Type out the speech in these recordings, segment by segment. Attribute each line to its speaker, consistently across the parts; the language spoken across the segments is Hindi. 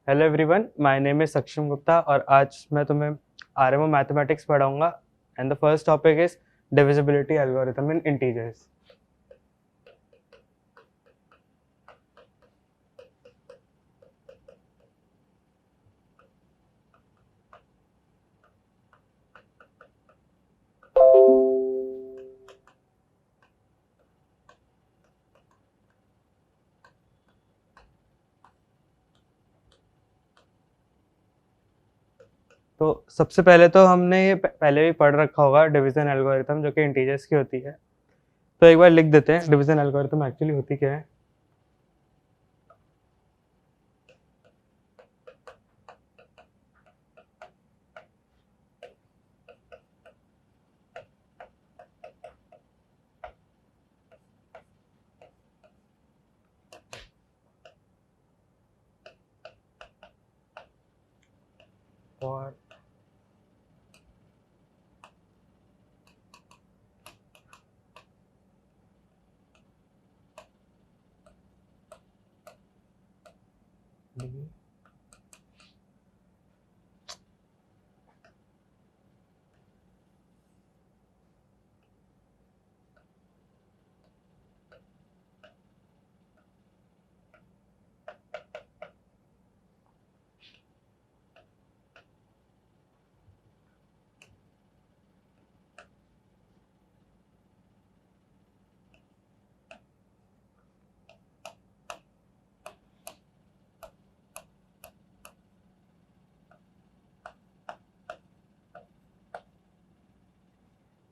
Speaker 1: Hello everyone, my name is सक्षम गुप्ता और आज मैं तुम्हें आरएमओ मैथमेटिक्स पढ़ाऊंगा and the first topic is divisibility algorithm in integers. तो सबसे पहले तो हमने ये पहले भी पढ़ रखा होगा डिवीजन एल्गोरिथम, जो कि इंटीजर्स की होती है। तो एक बार लिख देते हैं डिवीजन एल्गोरिथम एक्चुअली होती क्या है। और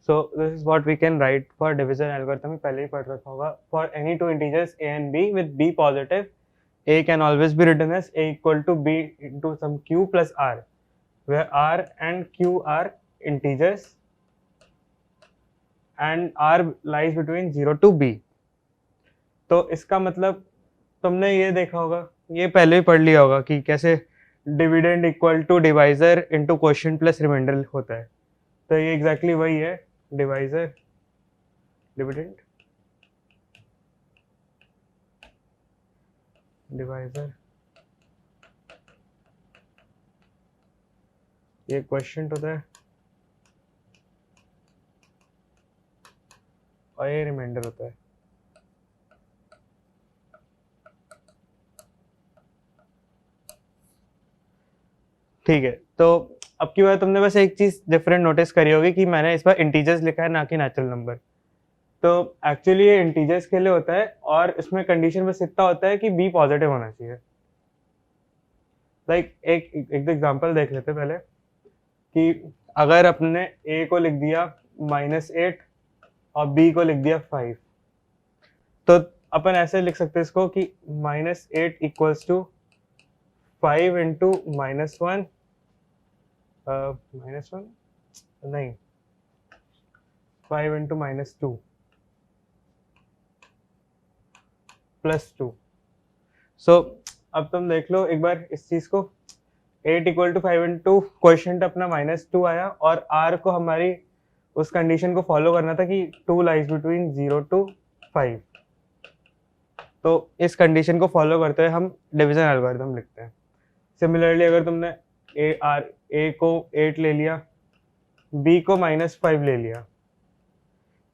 Speaker 1: so this is what we can write for division algorithm। पहले ही पढ़ रखा होगा। For any two integers a and b with b positive, a can always be written as a equal to b into some q plus r, where r and q are integers and r lies between 0 to b। तो इसका मतलब तुमने ये देखा होगा, ये पहले ही पढ़ लिया होगा कि कैसे dividend equal to divisor into quotient plus remainder होता है। तो ये एग्जैक्टली वही है, डिवाइजर डिविडेंड डिवाइजर, ये क्वोशिएंट होता है और ये रिमाइंडर होता है। ठीक है, तो अब की बार तुमने बस एक चीज डिफरेंट नोटिस करी होगी कि मैंने इस बार इंटीजर्स लिखा है ना कि नेचुरल नंबर। तो एक्चुअली ये इंटीजर्स के लिए होता है और इसमें कंडीशन बस इतना होता है कि बी पॉजिटिव होना चाहिए। लाइक एक एग्जांपल देख लेते पहले कि अगर अपने ए को लिख दिया -8 और बी को लिख दिया 5, तो अपन ऐसे लिख सकते हैं इसको कि -8 इक्वल्स टू 5 इंटू -1 -1 नहीं 5 इंटू -2 +2। सो अब तुम देख लो एक बार इस चीज को, 8 इक्वल टू 5 इंटू क्वेश्चन अपना -2 आया और r को हमारी उस कंडीशन को फॉलो करना था कि 2 लाइज बिटवीन 0 to 5। तो इस कंडीशन को फॉलो करते हुए हम डिवीजन एल्गोरिथम लिखते हैं। सिमिलरली अगर तुमने ए को 8 ले लिया, बी को -5 ले लिया,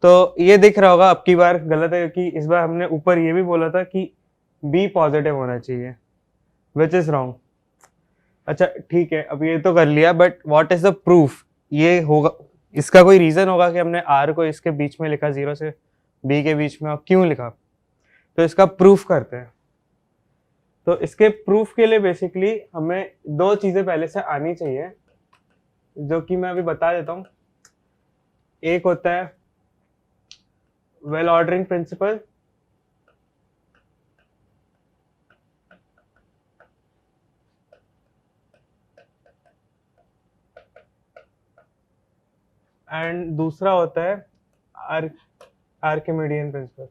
Speaker 1: तो ये दिख रहा होगा अब की बार गलत है कि इस बार हमने ऊपर ये भी बोला था कि बी पॉजिटिव होना चाहिए, विच इज रॉन्ग। अच्छा ठीक है, अब ये तो कर लिया, but what is the proof? ये होगा, इसका कोई रीजन होगा कि हमने आर को इसके बीच में लिखा 0 से बी के बीच में, और क्यों लिखा? तो इसका प्रूफ करते हैं। तो इसके प्रूफ के लिए बेसिकली हमें दो चीजें पहले से आनी चाहिए, जो कि मैं अभी बता देता हूँ। एक होता है वेल ऑर्डरिंग प्रिंसिपल, एंड दूसरा होता है आर्किमिडियन प्रिंसिपल।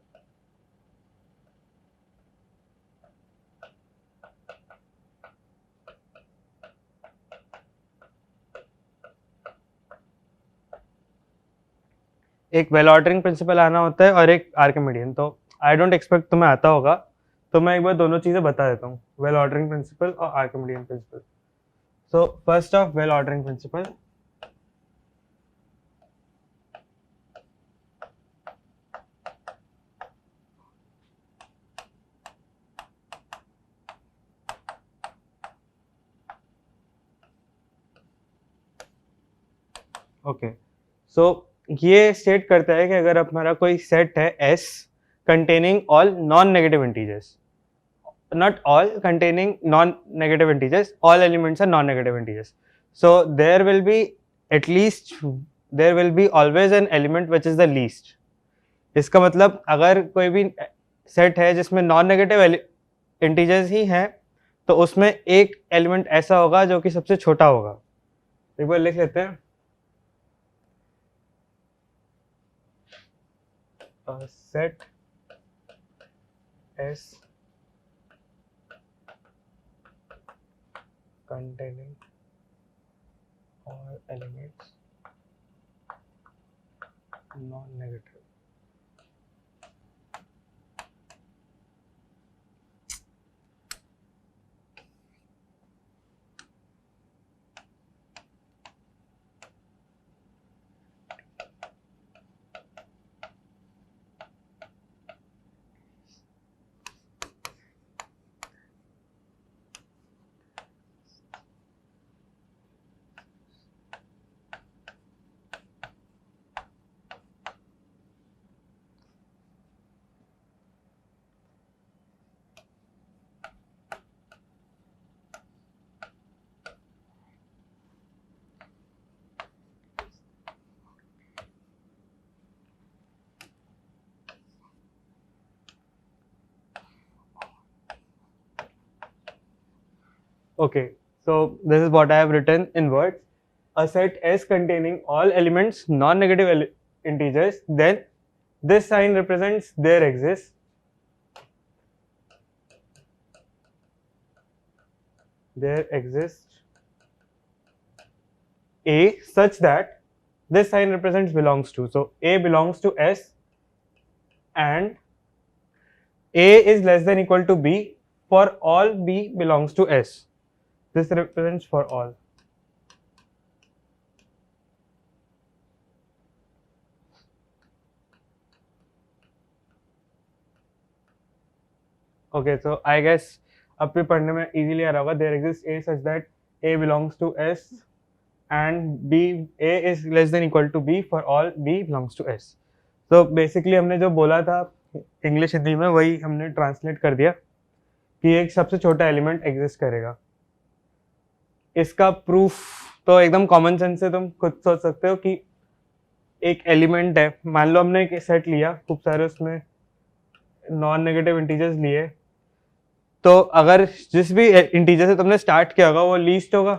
Speaker 1: एक वेल ऑर्डरिंग प्रिंसिपल आना होता है और एक आर्किमिडियन। तो आई डोंट एक्सपेक्ट तुम्हें आता होगा, तो मैं एक बार दोनों चीज़ें बता देता हूँ, वेल ऑर्डरिंग प्रिंसिपल और Archimedean principle. So first of well ordering principle, okay. So ये स्टेट करता है कि अगर हमारा कोई सेट है S containing all non-negative integers, not all, containing non-negative integers, all elements are non-negative integers, so there will be at least, there will be always an element which is the least. इसका मतलब अगर कोई भी सेट है जिसमें नॉन नेगेटिव इंटीजर्स ही हैं तो उसमें एक एलिमेंट ऐसा होगा जो कि सबसे छोटा होगा। एक बार लिख लेते हैं, set S containing all elements non-negative. Okay, so this is what I have written in words. A set S containing all elements non-negative integers, then this sign represents there exists A such that this sign represents belongs to. So A belongs to S and A is less than equal to B for all B belongs to S. This represents for all. Okay, so I guess अब भी पढ़ने में easily आ रहा होगा. There exists A such that A belongs to S and B A is less than equal to B for all B belongs to S. So basically हमने जो बोला था इंग्लिश हिंदी में वही हमने ट्रांसलेट कर दिया कि एक सबसे छोटा एलिमेंट एग्जिस्ट करेगा। इसका प्रूफ तो एकदम कॉमन सेंस से तुम खुद सोच सकते हो कि एक एलिमेंट है, मान लो हमने एक सेट लिया, खूब सारे उसमें नॉन नेगेटिव इंटीजर्स लिए, तो अगर जिस भी इंटीजर से तुमने स्टार्ट किया होगा वो लीस्ट होगा,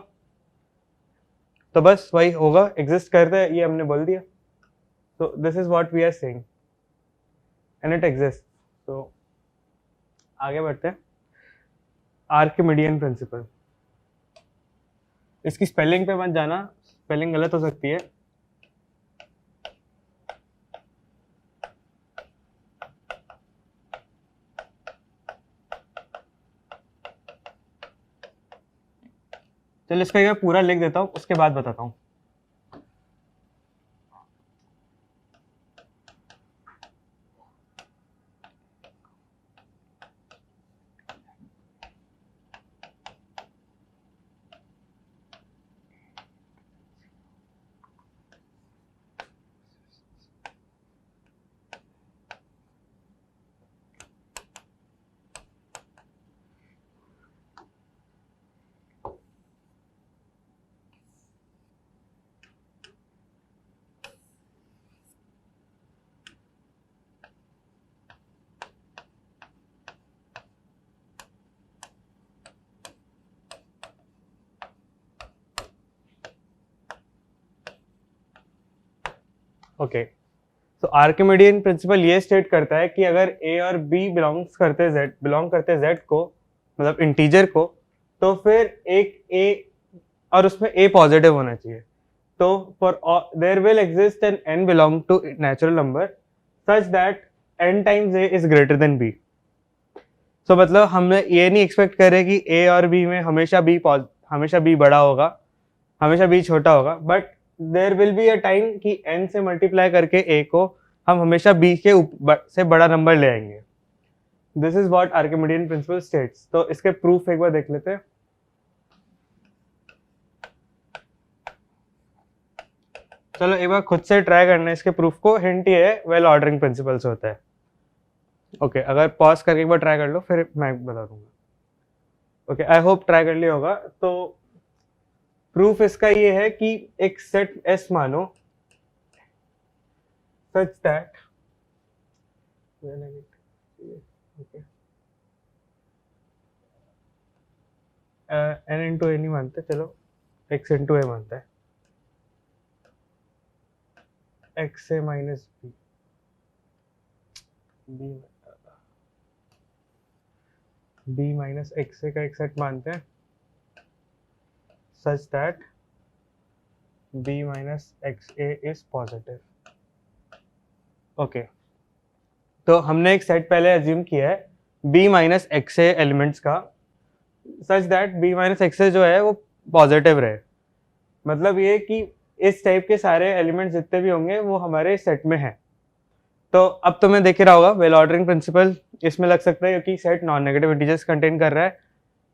Speaker 1: तो बस वही होगा, एग्जिस्ट करता है, ये हमने बोल दिया। तो this is what we are saying and it exist. तो आगे बढ़ते हैं, आर्किमिडियन प्रिंसिपल। इसकी स्पेलिंग पे मत जाना, स्पेलिंग गलत हो सकती है। चलो इसका मैं पूरा लिख देता हूँ, उसके बाद बताता हूँ। ओके, तो आर्किमिडियन प्रिंसिपल ये स्टेट करता है कि अगर ए और बी बिलोंग करते हैं जेड को, मतलब इंटीजर को, तो फिर एक ए और उसमें ए पॉजिटिव होना चाहिए। तो for there will exist n n belong to natural number such that n times a is greater than b. So मतलब हमें ये नहीं एक्सपेक्ट करें कि ए और बी में हमेशा बी बड़ा होगा, हमेशा बी छोटा होगा, but there will be a time कि एन से मल्टीप्लाई करके ए को हम हमेशा बी के से बड़ा नंबर ले आएंगे। This is what Archimedean principle states. तो इसके प्रूफ एक बार देख लेते हैं। चलो एक बार खुद से ट्राई करना है इसके प्रूफ को। हिंट ये है वेल ऑर्डरिंग प्रिंसिपल से होता है। ओके अगर पॉज करके एक बार ट्राई कर लो फिर मैं बता दूंगा। ओके आई होप ट्राई कर लिया होगा। तो प्रूफ इसका ये है कि एक सेट एस मानो such that n into a नहीं मानते, चलो एक्स इंटू ए मानता है, x a minus b minus x a का एक सेट मानते हैं such that b minus x a is positive. Okay तो हमने एक सेट पहले एज्यूम किया है b minus x a elements का such that b minus x a जो है वो पॉजिटिव रहे। मतलब ये कि इस टाइप के सारे एलिमेंट्स जितने भी होंगे वो हमारे सेट में हैं। तो अब तुम्हें देख रहा होगा वेल ऑर्डरिंग प्रिंसिपल इसमें लग सकता है क्योंकि set non negative integers contain कर रहा है,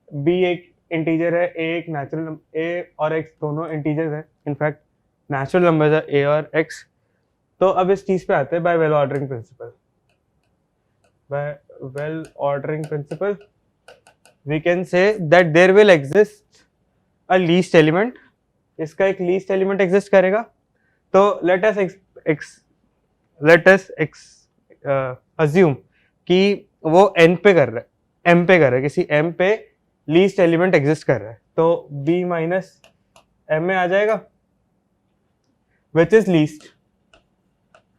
Speaker 1: बी एक इंटीजर है, ए एक नेचुरल, ए और एक्स दोनों इंटीजर्स हैं, इनफैक्ट नेचुरल नंबर्स है ए और एक्स। तो अब इस चीज पे आते हैं by well ordering principle. By well ordering principle we can say that there will exist a least element. इसका एक लीस्ट एलिमेंट एग्जिस्ट करेगा। तो लेट अस अज्यूम कि वो n पे कर रहा है, m पे कर रहा है, किसी m पे लीस्ट एलिमेंट एग्जिस्ट कर रहा है। तो b माइनस m में आ जाएगा which is least.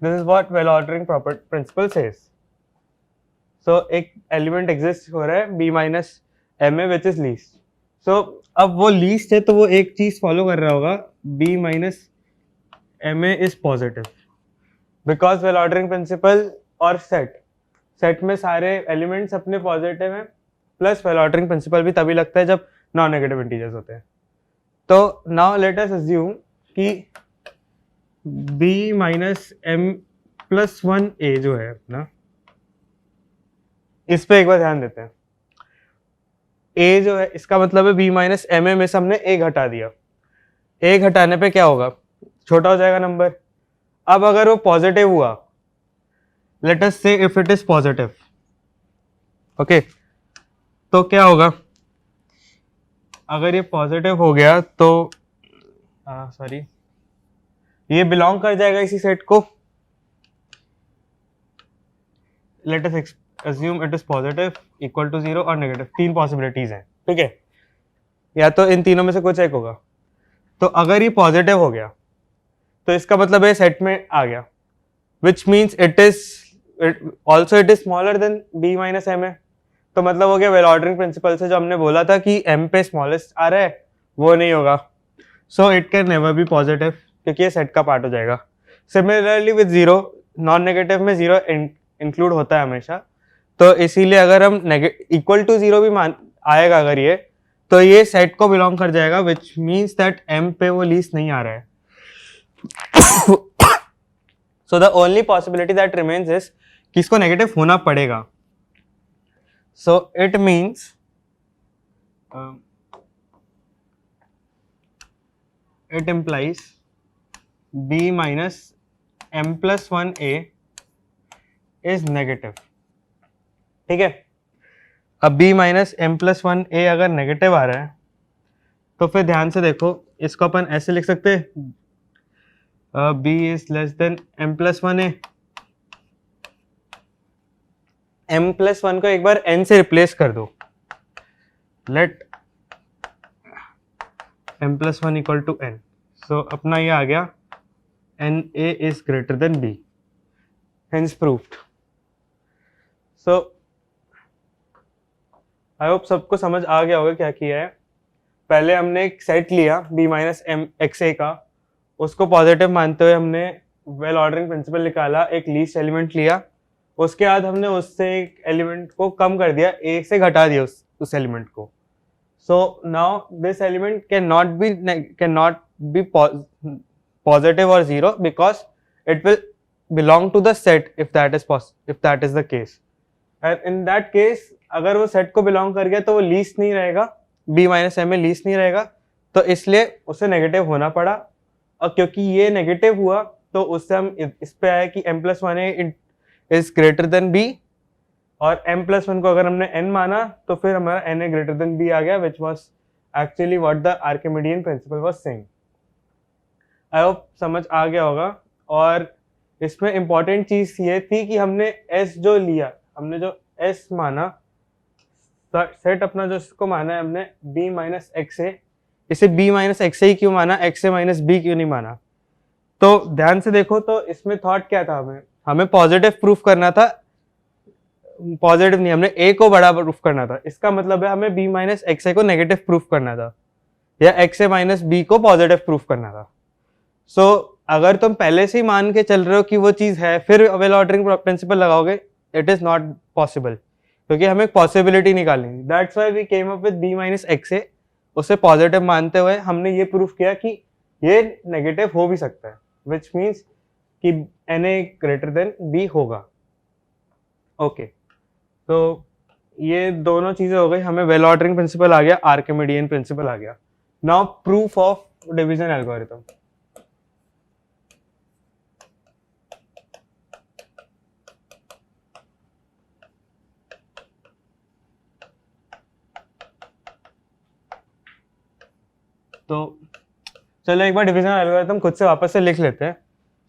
Speaker 1: This is what well ordering principle says. So एक एलिमेंट एग्जिस्ट हो रहा है b माइनस m में विच इज लीस्ट। सो अब वो लीस्ट है तो वो एक चीज फॉलो कर रहा होगा b minus m is positive because well ordering principle और सेट में सारे एलिमेंट्स अपने पॉजिटिव हैं, प्लस वेल ऑर्डरिंग प्रिंसिपल भी तभी लगता है जब नॉन नेगेटिव इंटीजर्स होते हैं। तो नाउ लेट अस अज्यूम कि b minus m plus 1a जो है अपना, इस पे एक बार ध्यान देते हैं। a जो है इसका मतलब है b माइनस m में से हमने a घटा दिया। a घटाने पे क्या होगा, छोटा हो जाएगा नंबर। अब अगर वो पॉजिटिव हुआ, लेट अस से if it is positive, okay, तो क्या होगा, अगर ये पॉजिटिव हो गया तो सॉरी ये बिलोंग कर जाएगा इसी सेट को। Let us assume it is positive, equal to 0 और नेगेटिव, तीन पॉसिबिलिटीज हैं, ठीक है, या तो इन तीनों में से कुछ एक होगा। तो अगर ये पॉजिटिव हो गया तो इसका मतलब है सेट में आ गया, which means it is smaller than b minus m है। तो मतलब हो गया वेल ऑर्डरिंग प्रिंसिपल से जो हमने बोला था कि m पे स्मॉलेस्ट आ रहा है वो नहीं होगा। So it can never be positive क्योंकि ये सेट का पार्ट हो जाएगा। Similarly with zero, non negative में जीरो इंक्लूड होता है हमेशा। तो इसीलिए अगर हम इक्वल टू जीरो भी आएगा अगर ये, तो ये सेट को बिलोंग कर जाएगा, विच मीन्स दैट m पे वो लीस्ट नहीं आ रहा है। So the only possibility that remains is कि इसको नेगेटिव होना पड़ेगा। So it means it implies b minus m plus 1a is negative, ठीक है। अब b minus M plus 1a अगर नेगेटिव आ रहा है तो फिर ध्यान से देखो, इसको अपन ऐसे लिख सकते हैं, b is less than m plus 1a। m plus 1 को एक बार n से रिप्लेस कर दो, let m plus 1 equal to n। So अपना ये आ गया na is greater than b, hence proved. So I hope सबको समझ आ गया होगा क्या किया है। पहले हमने एक सेट लिया b minus M x a का, उसको पॉजिटिव मानते हुए हमने वेल ऑर्डरिंग प्रिंसिपल निकाला, एक लीस्ट एलिमेंट लिया उसके बाद हमने उससे एक एलिमेंट को कम कर दिया, ए से घटा दिया उस एलिमेंट को. So now this element can not be positive or zero because it will belong to the set if that is the case. And in that case अगर वो सेट को बिलोंग कर गया तो वो लीस्ट नहीं रहेगा, b माइनस एम में लीस्ट नहीं रहेगा, तो इसलिए उसे नेगेटिव होना पड़ा. और क्योंकि ये नेगेटिव हुआ तो उससे हम इस पे आए कि m plus one is greater than b, और m प्लस वन को अगर हमने n माना तो फिर हमारा n a greater than b आ गया, which was actually what the Archimedean principle was saying. I hope समझ आ गया होगा. और इसमें इंपॉर्टेंट चीज ये थी कि हमने s जो लिया, हमने जो s माना, सेट अपना जो इसको माना है हमने b माइनस एक्स ए, इसे b माइनस एक्स ए ही क्यों माना, एक्स ए माइनस बी क्यों नहीं माना? तो ध्यान से देखो तो इसमें थॉट क्या था, हमें पॉजिटिव प्रूफ करना था, पॉजिटिव नहीं, हमने a को बड़ा प्रूफ करना था. इसका मतलब है हमें b माइनस एक्स ए को नेगेटिव प्रूफ करना था, या एक्स ए माइनस बी को पॉजिटिव प्रूफ करना था. सो अगर तुम पहले से ही मान के चल रहे हो कि वो चीज है, फिर वेल ऑर्डरिंग प्रिंसिपल लगाओगे, इट इज नॉट पॉसिबल, क्योंकि हमें एक पॉसिबिलिटी निकालनी. That's why we came up with b minus x a. उसे पॉजिटिव मानते हुए हमने ये प्रूफ किया कि ये नेगेटिव हो भी सकता है, विच मीन्स कि na ग्रेटर देन b होगा. ओके, तो ये दोनों चीजें हो गई, हमें वेल ऑर्डरिंग प्रिंसिपल आ गया, आर्किमिडियन प्रिंसिपल आ गया. Now proof of division algorithm. तो चलो एक बार डिवीजन एल्गोरिथम खुद से वापस से लिख लेते हैं.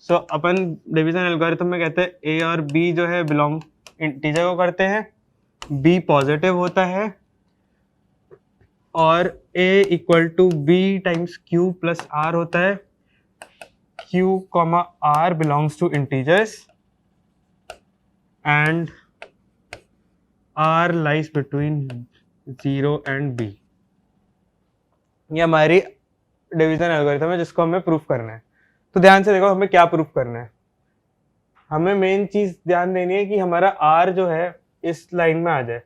Speaker 1: सो अपन डिवीजन एल्गोरिथम में कहते हैं a और b जो है बिलोंग इंटीजर को करते हैं, b पॉजिटिव होता है, और a equal to b times q plus r होता है. q comma r belongs to integers and r lies between 0 and b. ये हमारी डिवीजन एल्गोरिथम है जिसको हमें प्रूफ करना है. तो ध्यान से देखो हमें क्या प्रूफ करना है. हमें मेन चीज ध्यान देनी है कि हमारा r जो है इस लाइन में आ जाए.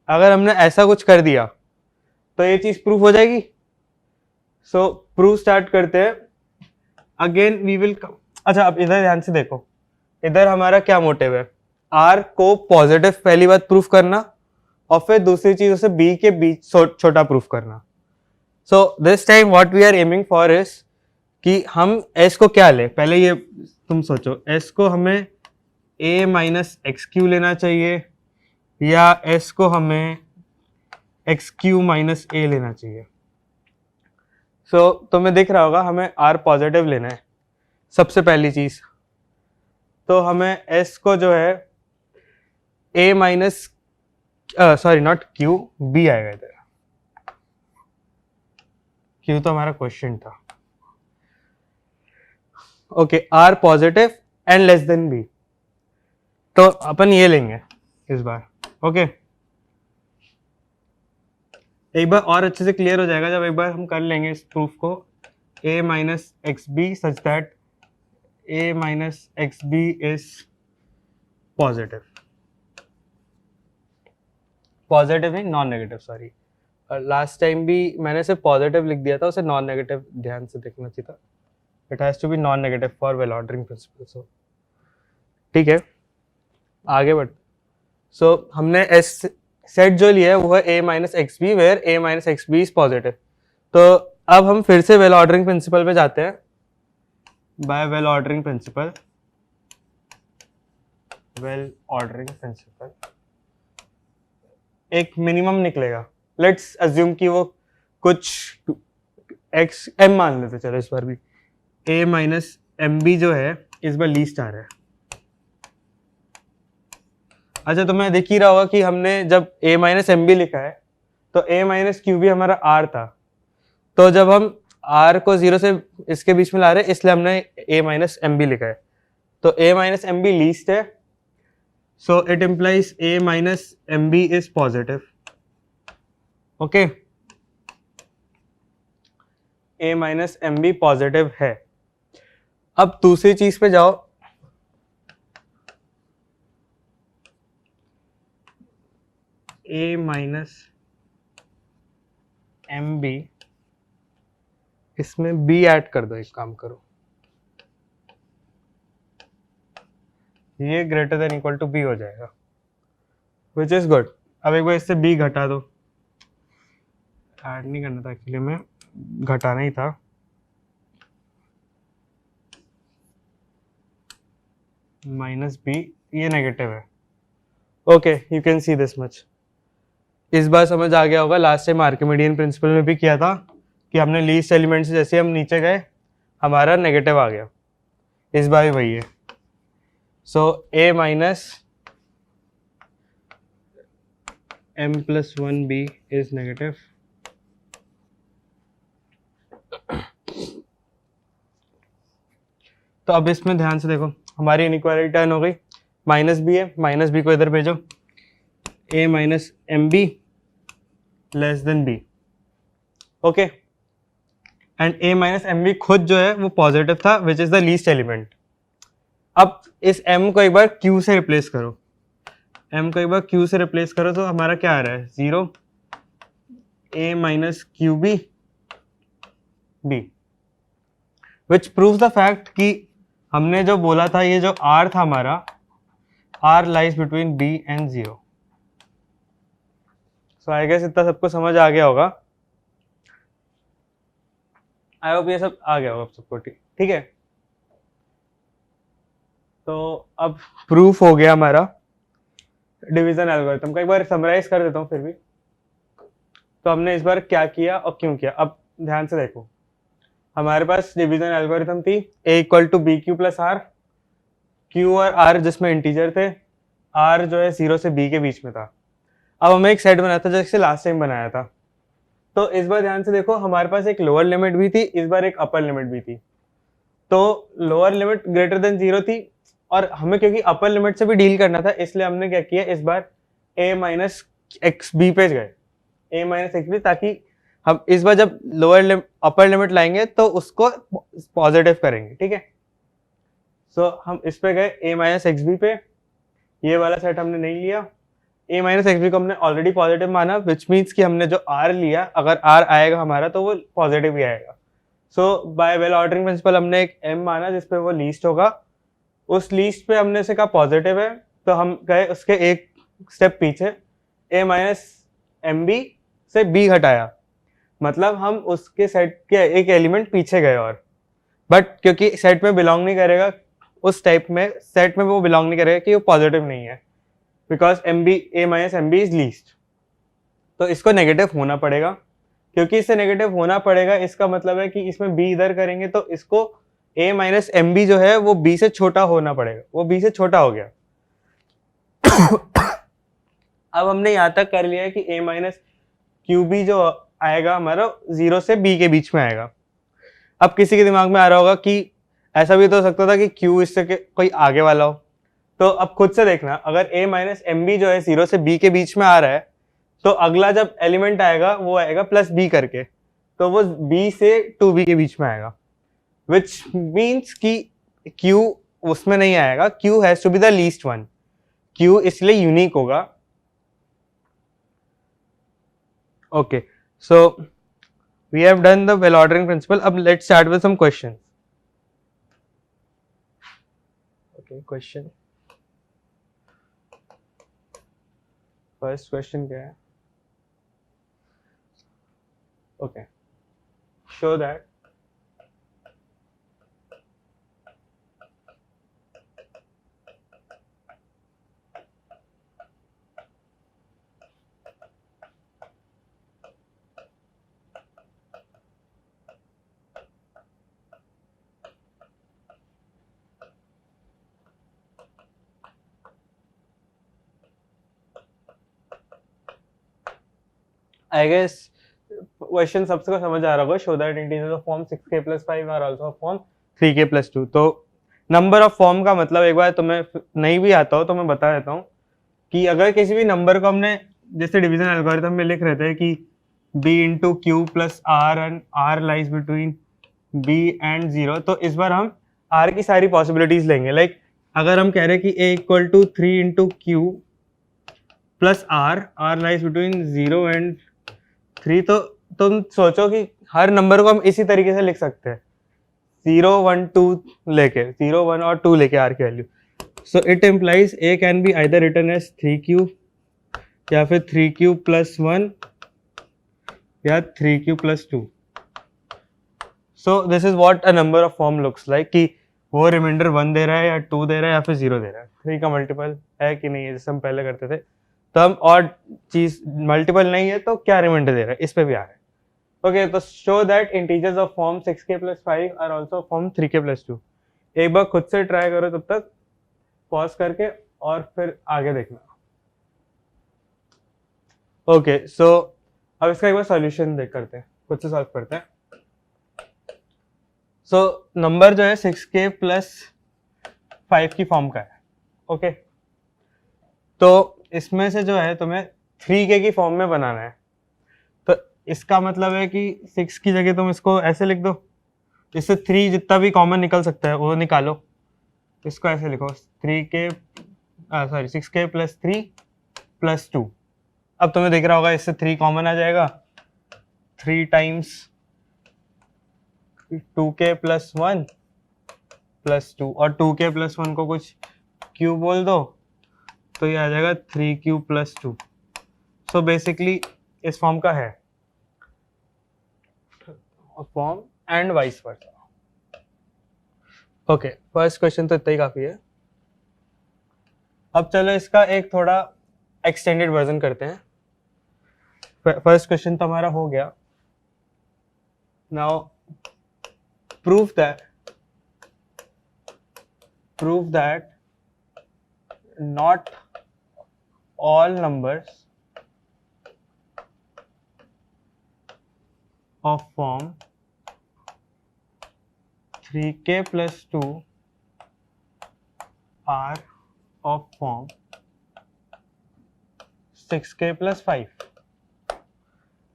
Speaker 1: अगर हमने ऐसा कुछ कर दिया तो ये चीज प्रूफ हो जाएगी. सो प्रूफ स्टार्ट करते हैं. अगेन वी विल, अच्छा अब इधर ध्यान से देखो, इधर हमारा क्या मोटिव है, r को पॉजिटिव पहली बात प्रूफ करना, और फिर दूसरी चीज उसे b के बीच छोटा प्रूफ करना. So this time what we are aiming for is कि हम s को क्या ले, पहले ये तुम सोचो, s को हमें a माइनस एक्स क्यू लेना चाहिए या s को हमें एक्स क्यू माइनस ए लेना चाहिए. सो तुम्हें दिख रहा होगा हमें r पॉजिटिव लेना है सबसे पहली चीज. तो हमें s को जो है a minus sorry not q, b आएगा इधर. q तो हमारा क्वेश्चन था. Okay, r positive and less than b, तो अपन ये लेंगे इस बार. ओके, एक बार और अच्छे से क्लियर हो जाएगा जब एक बार हम कर लेंगे इस प्रूफ को, a minus x b such that a minus x B is positive. Positive है, non negative, sorry. Last time भी मैंने सिर्फ पॉजिटिव लिख दिया था, उसे नॉन नेगेटिव ध्यान से देखना चाहिए था. It has to be non negative for well ordering principle. So ठीक है, आगे बढ़. सो हमने एस सेट जो लिया है वो है a minus x B where a minus x B is positive. तो अब हम फिर से वेल ऑर्डरिंग प्रिंसिपल पे जाते हैं. By well ordering principle, well ordering principle एक मिनिमम निकलेगा. लेट्स अज्यूम कि वो कुछ x m मान लेते, चलो इस बार भी a माइनस एम बी जो है इस बार लीस्ट आ रहा है. अच्छा, तो मैं देख ही रहा होगा कि हमने जब a माइनस एम बी लिखा है तो a माइनस क्यू भी हमारा r था. तो जब हम r को 0 से इसके बीच में ला रहे हैं इसलिए हमने a माइनस एम बी लिखा है. तो a minus M b least है, so it implies a minus M B is positive. Okay, a minus M b positive है. अब दूसरी चीज पे जाओ. माइनस एम बी, इसमें b ऐड कर दो, एक काम करो, ये greater than equal to b हो जाएगा, विच इज गुड। अब एक बार इससे b घटा दो, ऐड नहीं करना था एक्चुअली में, घटाना ही था। माइनस बी, ये नेगेटिव है। Okay, you can see this much. इस बार समझ आ गया होगा, लास्ट टाइम आर्किमिडियन प्रिंसिपल में भी किया था कि हमने लीस्ट एलिमेंट से जैसे हम नीचे गए हमारा नेगेटिव आ गया, इस बार भी वही है। सो a minus m plus 1b is negative. तो अब इसमें ध्यान से देखो, हमारी इनइक्वालिटी टर्न हो गई, माइनस बी है, माइनस बी को इधर भेजो, a minus M B less than B. Okay, and a minus M B खुद जो है वो पॉजिटिव था, which is the least element. अब इस m को एक बार q से रिप्लेस करो, m को एक बार q से रिप्लेस करो तो हमारा क्या आ रहा है, 0 a minus Q B B, which proves the fact कि हमने जो बोला था, ये जो r था हमारा, r lies between b and 0। So I guess इतना सबको समझ आ गया होगा, आई होप ये सब आ गया होगा सबको, ठीक है। तो अब प्रूफ हो गया हमारा डिवीजन एल्गोरिथम का, एक बार समराइज कर देता हूँ फिर भी। तो हमने इस बार क्या किया और क्यों किया, अब ध्यान से देखो, हमारे पास डिवीजन एल्गोरिथम थी a equal to B Q plus R, Q और आर जिसमें इंटीजर थे, आर जो है 0 से b के बीच में था। अब हमें एक सेट बनाया था जैसे लास्ट टाइम बनाया था। तो इस बार ध्यान से देखो, हमारे पास एक लोअर लिमिट भी थी, इस बार एक अपर लिमिट भी थी। तो लोअर लिमिट ग्रेटर देन 0 थी, और हमें क्योंकि अपर लिमिट से भी डील करना था, इसलिए हमने क्या किया, इस बार a माइनस एक्स बी पे गए, a माइनस एक्स बी, ताकि हम इस बार जब लोअर अपर लिमिट लाएंगे तो उसको पॉजिटिव करेंगे, ठीक है। सो हम इस पे गए a माइनस एक्स बी पे, ये वाला सेट हमने नहीं लिया, a माइनस एक्स बी को हमने ऑलरेडी पॉजिटिव माना, विच मीन्स कि हमने जो r लिया, अगर r आएगा हमारा तो वो पॉजिटिव ही आएगा। सो बाय वेल ऑर्डरिंग प्रिंसिपल हमने एक m माना जिसपे वो लीस्ट होगा, उस लीस्ट पे हमने से कहा पॉजिटिव है, तो हम गए उसके एक स्टेप पीछे, a माइनस एम बी से b घटाया, मतलब हम उसके सेट के एक एलिमेंट पीछे गए, और बट क्योंकि सेट में बिलोंग नहीं करेगा, उस टाइप में सेट में वो बिलोंग नहीं करेगा कि वो पॉजिटिव नहीं है, because M B a minus M B is least. तो इसको नेगेटिव होना पड़ेगा, क्योंकि इससे नेगेटिव होना पड़ेगा, इसका मतलब है कि इसमें b इधर करेंगे तो इसको a माइनस एम बी जो है वो b से छोटा होना पड़ेगा, वो b से छोटा हो गया। अब हमने यहाँ तक कर लिया है कि a माइनस क्यू बी जो आएगा हमारा 0 से b के बीच में आएगा। अब किसी के दिमाग में आ रहा होगा कि ऐसा भी तो हो सकता था कि q इससे कोई आगे वाला हो, तो अब खुद से देखना, अगर a माइनस एम बी जो है 0 से b के बीच में आ रहा है, तो अगला जब एलिमेंट आएगा वो आएगा प्लस b करके, तो वो b से 2b के बीच में आएगा, विच मीन्स कि q उसमें नहीं आएगा, q has to be the least one, q इसलिए यूनिक होगा। Okay, so we have done the well ordering principle. अब let's start with some questions. Okay, question. First question क्या है? Okay, show that I guess question सबसे को समझ आ रहा होगा, show that integers of form 6k plus 5 are also of form 3k plus 2। तो नंबर ऑफ फॉर्म का मतलब एक बार तुम्हें नहीं भी आता हो तो मैं बता देता हूँ कि अगर किसी भी नंबर को हमने जैसे डिवीजन एल्गोरिथम में लिख रहे थे कि b into Q plus R and R lies between b and 0, तो इस बार हम r की सारी पॉसिबिलिटीज लेंगे। लाइक अगर हम कह रहे हैं कि a equal to 3 into Q plus R lies between 0 and 3। तो तुम सोचो कि हर नंबर को हम इसी तरीके से लिख सकते हैं, 0 1 2 लेके, 0 1 और 2 लेके आर की value. So it implies A can be either written as 3q या फिर 3q प्लस 1 या 3q plus 2। So this is what a number of form looks like, कि वो रिमाइंडर 1 दे रहा है या 2 दे रहा है या फिर 0 दे रहा है, 3 का मल्टीपल है कि नहीं है, जैसे हम पहले करते थे। तो हम और चीज मल्टीपल नहीं है तो क्या रिमाइंडर दे रहा है, इस पे भी आ रहा है। ओके, तो show that integers of form 6k plus 5 are also form 3k plus 2। एक बार खुद से ट्राई करो, तब तक पॉज करके और फिर आगे देखना। ओके, सो अब इसका एक बार सॉल्यूशन देख करते हैं, खुद से सॉल्व करते हैं। सो नंबर जो है 6k प्लस 5 की फॉर्म का है। ओके, तो इसमें से जो है तुम्हें 3k की फॉर्म में बनाना है। तो इसका मतलब है कि 6 की जगह तुम इसको ऐसे लिख दो, इससे 3 जितना भी कॉमन निकल सकता है वो निकालो। इसको ऐसे लिखो 6k प्लस 3 प्लस 2। अब तुम्हें दिख रहा होगा इससे 3 कॉमन आ जाएगा, 3 टाइम्स 2k प्लस 1 प्लस 2, और 2k प्लस 1 को कुछ q बोल दो तो ये आ जाएगा 3q प्लस 2। सो बेसिकली इस फॉर्म का है form and vice versa. Okay, first question तो इतना ही काफी है। अब चलो इसका एक थोड़ा एक्सटेंडेड वर्जन करते हैं। फर्स्ट क्वेश्चन तो हमारा हो गया। Now prove that not all numbers of form 3k plus 2 are of form 6k plus 5।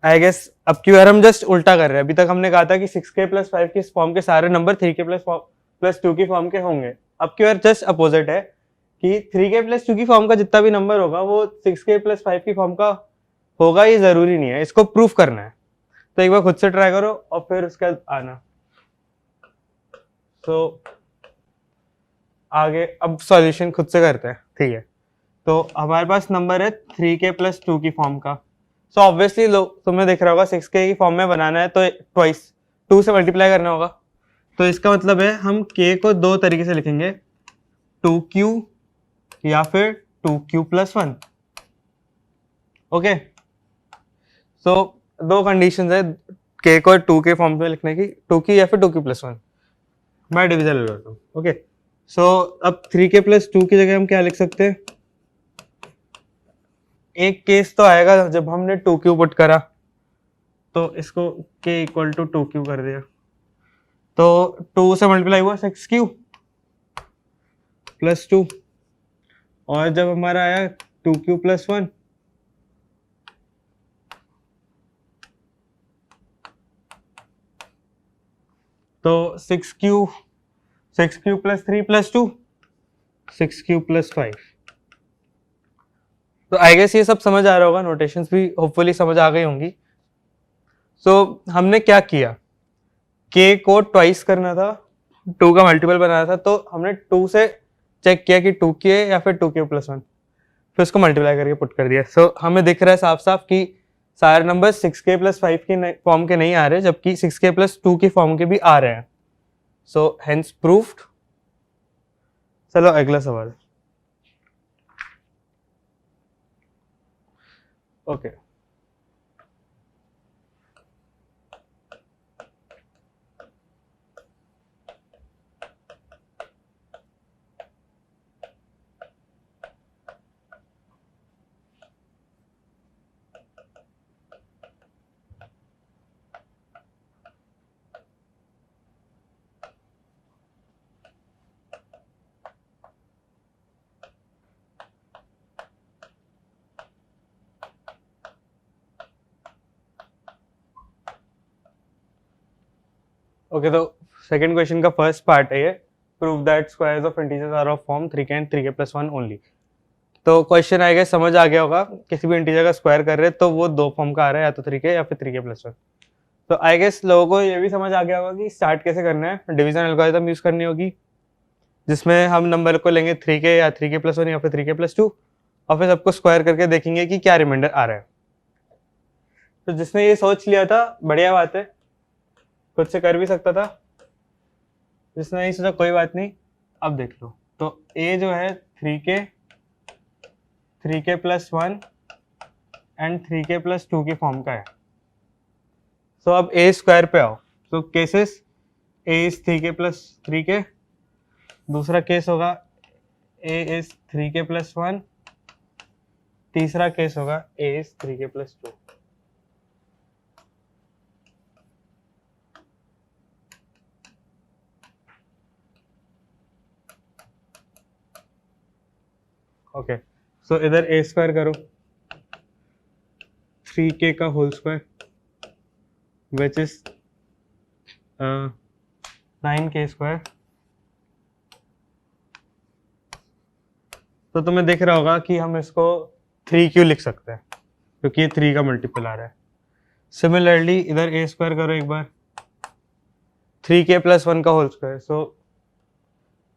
Speaker 1: I guess अब की बार हम जस्ट उल्टा कर रहे हैं। अभी तक हमने कहा था कि 6k प्लस 5 की फॉर्म के सारे नंबर 3k प्लस 2 की फॉर्म के होंगे। अब की बार जस्ट अपोजिट है कि 3k प्लस 2 की फॉर्म का जितना भी नंबर होगा वो 6k प्लस 5 की फॉर्म का होगा, ये जरूरी नहीं है, इसको प्रूफ करना है। तो एक बार खुद से ट्राई करो और फिर उसके बाद आना। तो आगे अब सॉल्यूशन खुद से करते हैं, ठीक है। तो हमारे पास नंबर है 3k प्लस 2 की फॉर्म का। सो ऑब्वियसली तुम्हें दिख रहा होगा 6k की फॉर्म में बनाना है तो ट्वाइस 2 से मल्टीप्लाई करना होगा। तो इसका मतलब है हम k को दो तरीके से लिखेंगे, 2q या फिर 2q प्लस 1। ओके, सो दो कंडीशंस है k को 2 के फॉर्म में लिखने की, 2q या फिर 2q प्लस 1। मैं डिविजन ले लेता हूँ। ओके, सो अब 3k प्लस 2 की जगह हम क्या लिख सकते हैं। एक केस तो आएगा जब हमने 2q पुट करा तो इसको k इक्वल टू 2q कर दिया, तो 2 से मल्टीप्लाई हुआ 6q प्लस 2, और जब हमारा आया 2q प्लस 1 तो 6q plus 3 plus 2 6q plus 5। तो आई गेस ये सब समझ आ रहा होगा, नोटेशंस भी होपफुली समझ आ गई होंगी। सो हमने क्या किया, k को ट्वाइस करना था, 2 का मल्टीपल बनाना था, तो हमने 2 से चेक किया कि 2k या फिर 2k प्लस 1, फिर उसको मल्टीप्लाई करके पुट कर दिया। सो हमें दिख रहा है साफ साफ कि सारे नंबर 6k प्लस 5 की फॉर्म के नहीं आ रहे, जबकि 6k प्लस 2 की फॉर्म के भी आ रहे हैं। So hence proved. चलो अगला सवाल। ओके, ओके, तो सेकंड क्वेश्चन का फर्स्ट पार्ट है ये, prove that squares of integers are of form 3k and 3k plus 1 only. तो क्वेश्चन आएगा, समझ आ गया होगा, किसी भी इंटीजर का स्क्वायर कर रहे हैं तो वो दो फॉर्म का आ रहा है, या तो 3k या फिर 3k+1। तो आई गेस लोगों को ये भी समझ आ गया होगा कि स्टार्ट कैसे करना है। डिवीजन एल्गोरिथम यूज करनी होगी, जिसमें हम नंबर को लेंगे 3k या 3k+1 या फिर 3k+2, और फिर सबको स्क्वायर करके देखेंगे कि क्या रिमाइंडर आ रहा है। तो जिसने ये सोच लिया था बढ़िया बात है, खुद से कर भी सकता था। जिसने नहीं सोचा कोई बात नहीं, अब देख लो। तो a जो है 3k+1 एंड 3k+2 के फॉर्म का है। सो अब a स्क्वायर पे आओ। तो केसेस a इज 3k+3k, दूसरा केस होगा a इज 3k+1, तीसरा केस होगा a इज 3k+2। ओके, सो इधर a स्क्वायर करो, 3k का whole square which is 9k square. तो तुम्हें दिख रहा होगा कि हम इसको 3q लिख सकते हैं क्योंकि ये 3 का मल्टीपल आ रहा है। सिमिलरली इधर a स्क्वायर करो एक बार, 3k+1 का whole square, so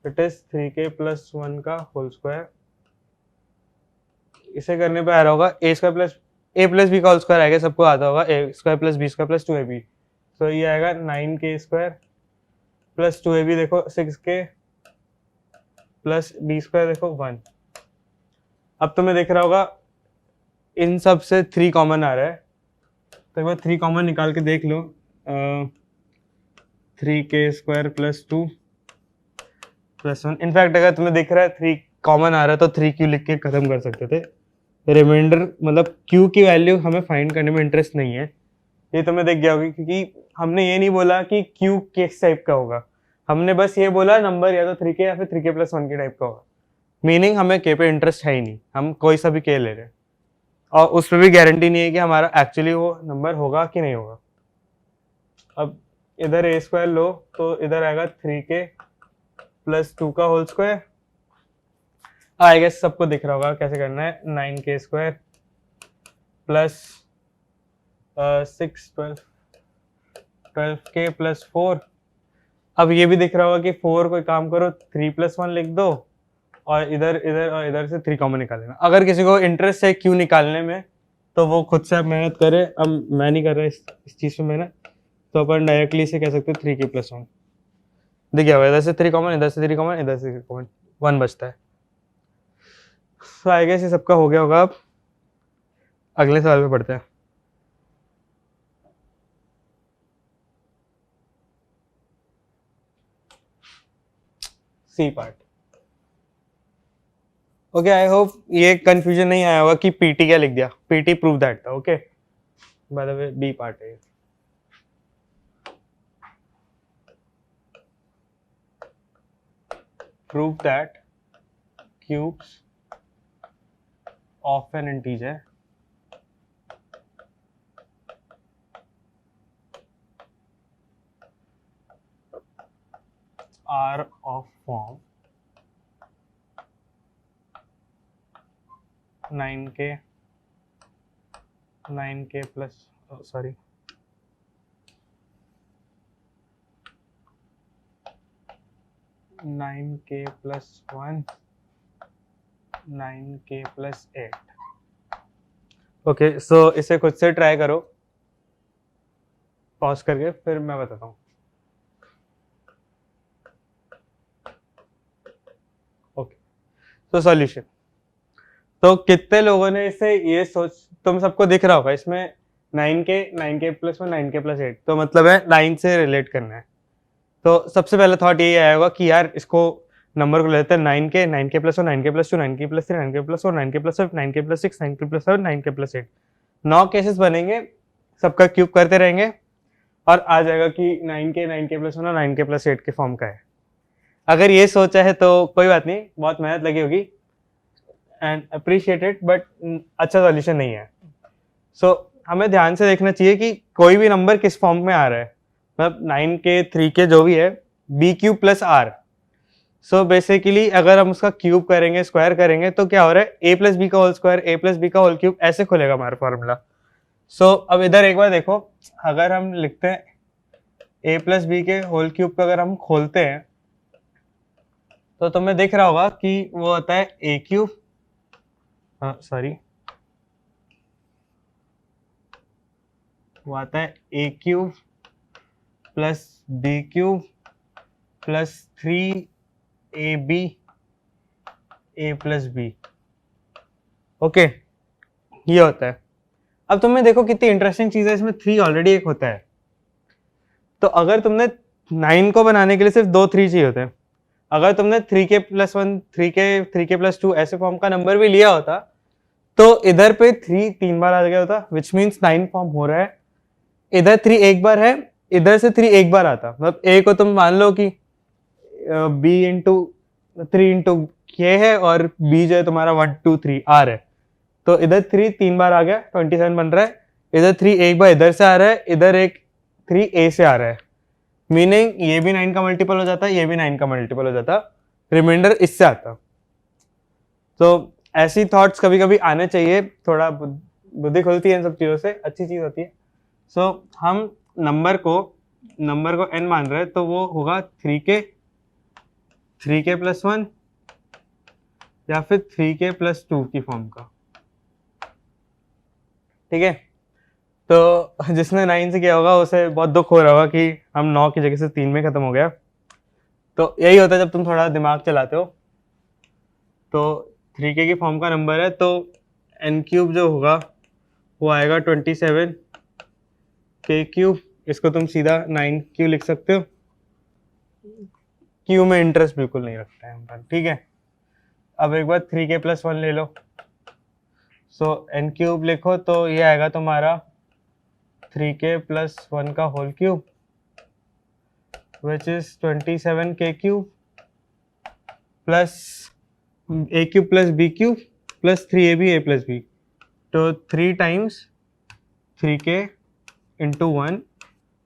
Speaker 1: it is 3k+1 का होल स्क्वायर। इसे करने पे आ रहा होगा a square plus a plus B का होल स्क्वायर आएगा, सबको आता होगा a square plus B square plus 2ab। तो ये आएगा 9k स्क्वायर प्लस 2ab, देखो 6k प्लस बी स्क्वायर, देखो 1। अब तुम्हें दिख रहा होगा इन सब से 3 कॉमन आ रहा है, तो एक बार 3 कॉमन निकाल के देख लो। 3k square plus 2 plus 1। In fact अगर तुम्हें दिख रहा है 3 कॉमन आ रहा है तो 3q लिख के खत्म कर सकते थे। रिमाइंडर मतलब q की वैल्यू हमें फाइंड करने में इंटरेस्ट नहीं है, ये तुम्हें दिख गया होगा, क्योंकि हमने ये नहीं बोला कि q किस टाइप का होगा, हमने बस ये बोला नंबर या तो 3k या फिर 3k+1 के टाइप का होगा। मीनिंग हमें k पे इंटरेस्ट है ही नहीं, हम कोई सा भी k ले रहे हैं, और उस पर भी गारंटी नहीं है कि हमारा एक्चुअली वो नंबर होगा कि नहीं होगा। अब इधर a स्क्वायर लो तो इधर आएगा 3k+2 का होल स्क्वायर। आई गेस सबको दिख रहा होगा कैसे करना है। 9k square plus 6 12k plus 4। अब ये भी दिख रहा होगा कि 4 कोई काम करो 3+1 लिख दो, और इधर इधर और इधर से 3 कॉमन निकाल लेना। अगर किसी को इंटरेस्ट है क्यू निकालने में तो वो खुद से मेहनत करे, अब मैं नहीं कर रहा इस चीज़ में मेहनत, तो अपन डायरेक्टली से कह सकते हैं 3k+1। दिख गया होगा, इधर से 3 कॉमन, इधर से 3 कॉमन, इधर से 3 कॉमन, 1 बचता है। तो आई गेस ये सबका हो गया होगा। अब अगले सवाल पे पढ़ते हैं। C part. Okay, I hope ये कंफ्यूजन नहीं आया होगा कि पीटी क्या लिख दिया। पीटी प्रूव दैट था। Okay, by the way B part है। Prove that cubes of an integer are of form 9k plus 9k plus 1 9k plus 8। Okay, सो इसे खुद से ट्राई करो पॉज करके, फिर मैं बताता हूँ। ओके, तो सॉल्यूशन। तो कितने लोगों ने इसे ये सोच, तुम सबको दिख रहा होगा इसमें 9k+1 9k+8, तो मतलब है 9 से रिलेट करना है। तो सबसे पहले थॉट यही आया होगा कि यार इसको नंबर को लेते हैं 9k 9k+1 9k+2 9k+3 9k+4 9k+5 9k+6 9k+7 9k+8। 9 cases बनेंगे, सबका क्यूब करते रहेंगे और आ जाएगा कि 9k 9k+1 और 9k+8 के फॉर्म का है। अगर ये सोचा है तो कोई बात नहीं, बहुत मेहनत लगी होगी एंड अप्रिशिएटेड, बट अच्छा सॉल्यूशन नहीं है। सो हमें ध्यान से देखना चाहिए कि कोई भी नंबर किस फॉर्म में आ रहा है, मतलब 9k 3k जो भी है, bq plus r। So basically अगर हम उसका क्यूब करेंगे, स्क्वायर करेंगे, तो क्या हो रहा है, ए प्लस बी का होल स्क्वायर, ए प्लस बी का होल क्यूब, ऐसे खुलेगा हमारा फॉर्मूला। सो अब इधर एक बार देखो, अगर हम लिखते हैं ए प्लस बी के होल क्यूब को अगर हम खोलते हैं तो तुम्हें दिख रहा होगा कि वो होता है ए क्यूब, सॉरी, वो आता है a cube plus b cube plus 3ab a plus b. Okay, ये होता है। अब तुम्हें देखो कितनी इंटरेस्टिंग चीज है, इसमें 3 ऑलरेडी एक होता है। तो अगर तुमने 9 को बनाने के लिए सिर्फ 2 3 चाहिए होते हैं, अगर तुमने 3k+1 3k+2 ऐसे फॉर्म का नंबर भी लिया होता तो इधर पे 3 3 बार आ गया होता, विच मीन्स 9 फॉर्म हो रहा है। इधर 3 एक बार है, इधर से 3 एक बार आता, मतलब a को तुम मान लो कि b इंटू 3 इंटू ये है और b जो है तुम्हारा 1 2 3 r है, तो इधर 3 3 बार आ गया, 27 बन रहा है। इधर 3 एक बार इधर से आ रहा है, इधर एक 3 a से आ रहा है, मीनिंग ये भी 9 का मल्टीपल हो जाता है, ये भी 9 का मल्टीपल हो जाता, रिमाइंडर इससे आता। तो ऐसी थॉट्स कभी कभी आने चाहिए, थोड़ा बुद्धि खुलती है इन सब चीज़ों से, अच्छी चीज़ होती है। सो हम नंबर को n मान रहे हैं, तो वो होगा 3k+1 या फिर 3k+2 की फॉर्म का। ठीक है, तो जिसने 9 से किया होगा उसे बहुत दुख हो रहा होगा कि हम 9 की जगह से 3 में खत्म हो गया। तो यही होता है जब तुम थोड़ा दिमाग चलाते हो। तो 3k की फॉर्म का नंबर है, तो n³ जो होगा वो आएगा 27 k³। इसको तुम सीधा 9q लिख सकते हो, q में इंटरेस्ट बिल्कुल नहीं रखता है हम, ठीक है। अब एक बार 3k+1 ले लो, सो n³ लिखो तो ये आएगा तुम्हारा 3k+1 का whole cube, which is 27k³ plus a³ plus b³ plus 3ab a plus b, तो 3 टाइम्स 3k इंटू 1,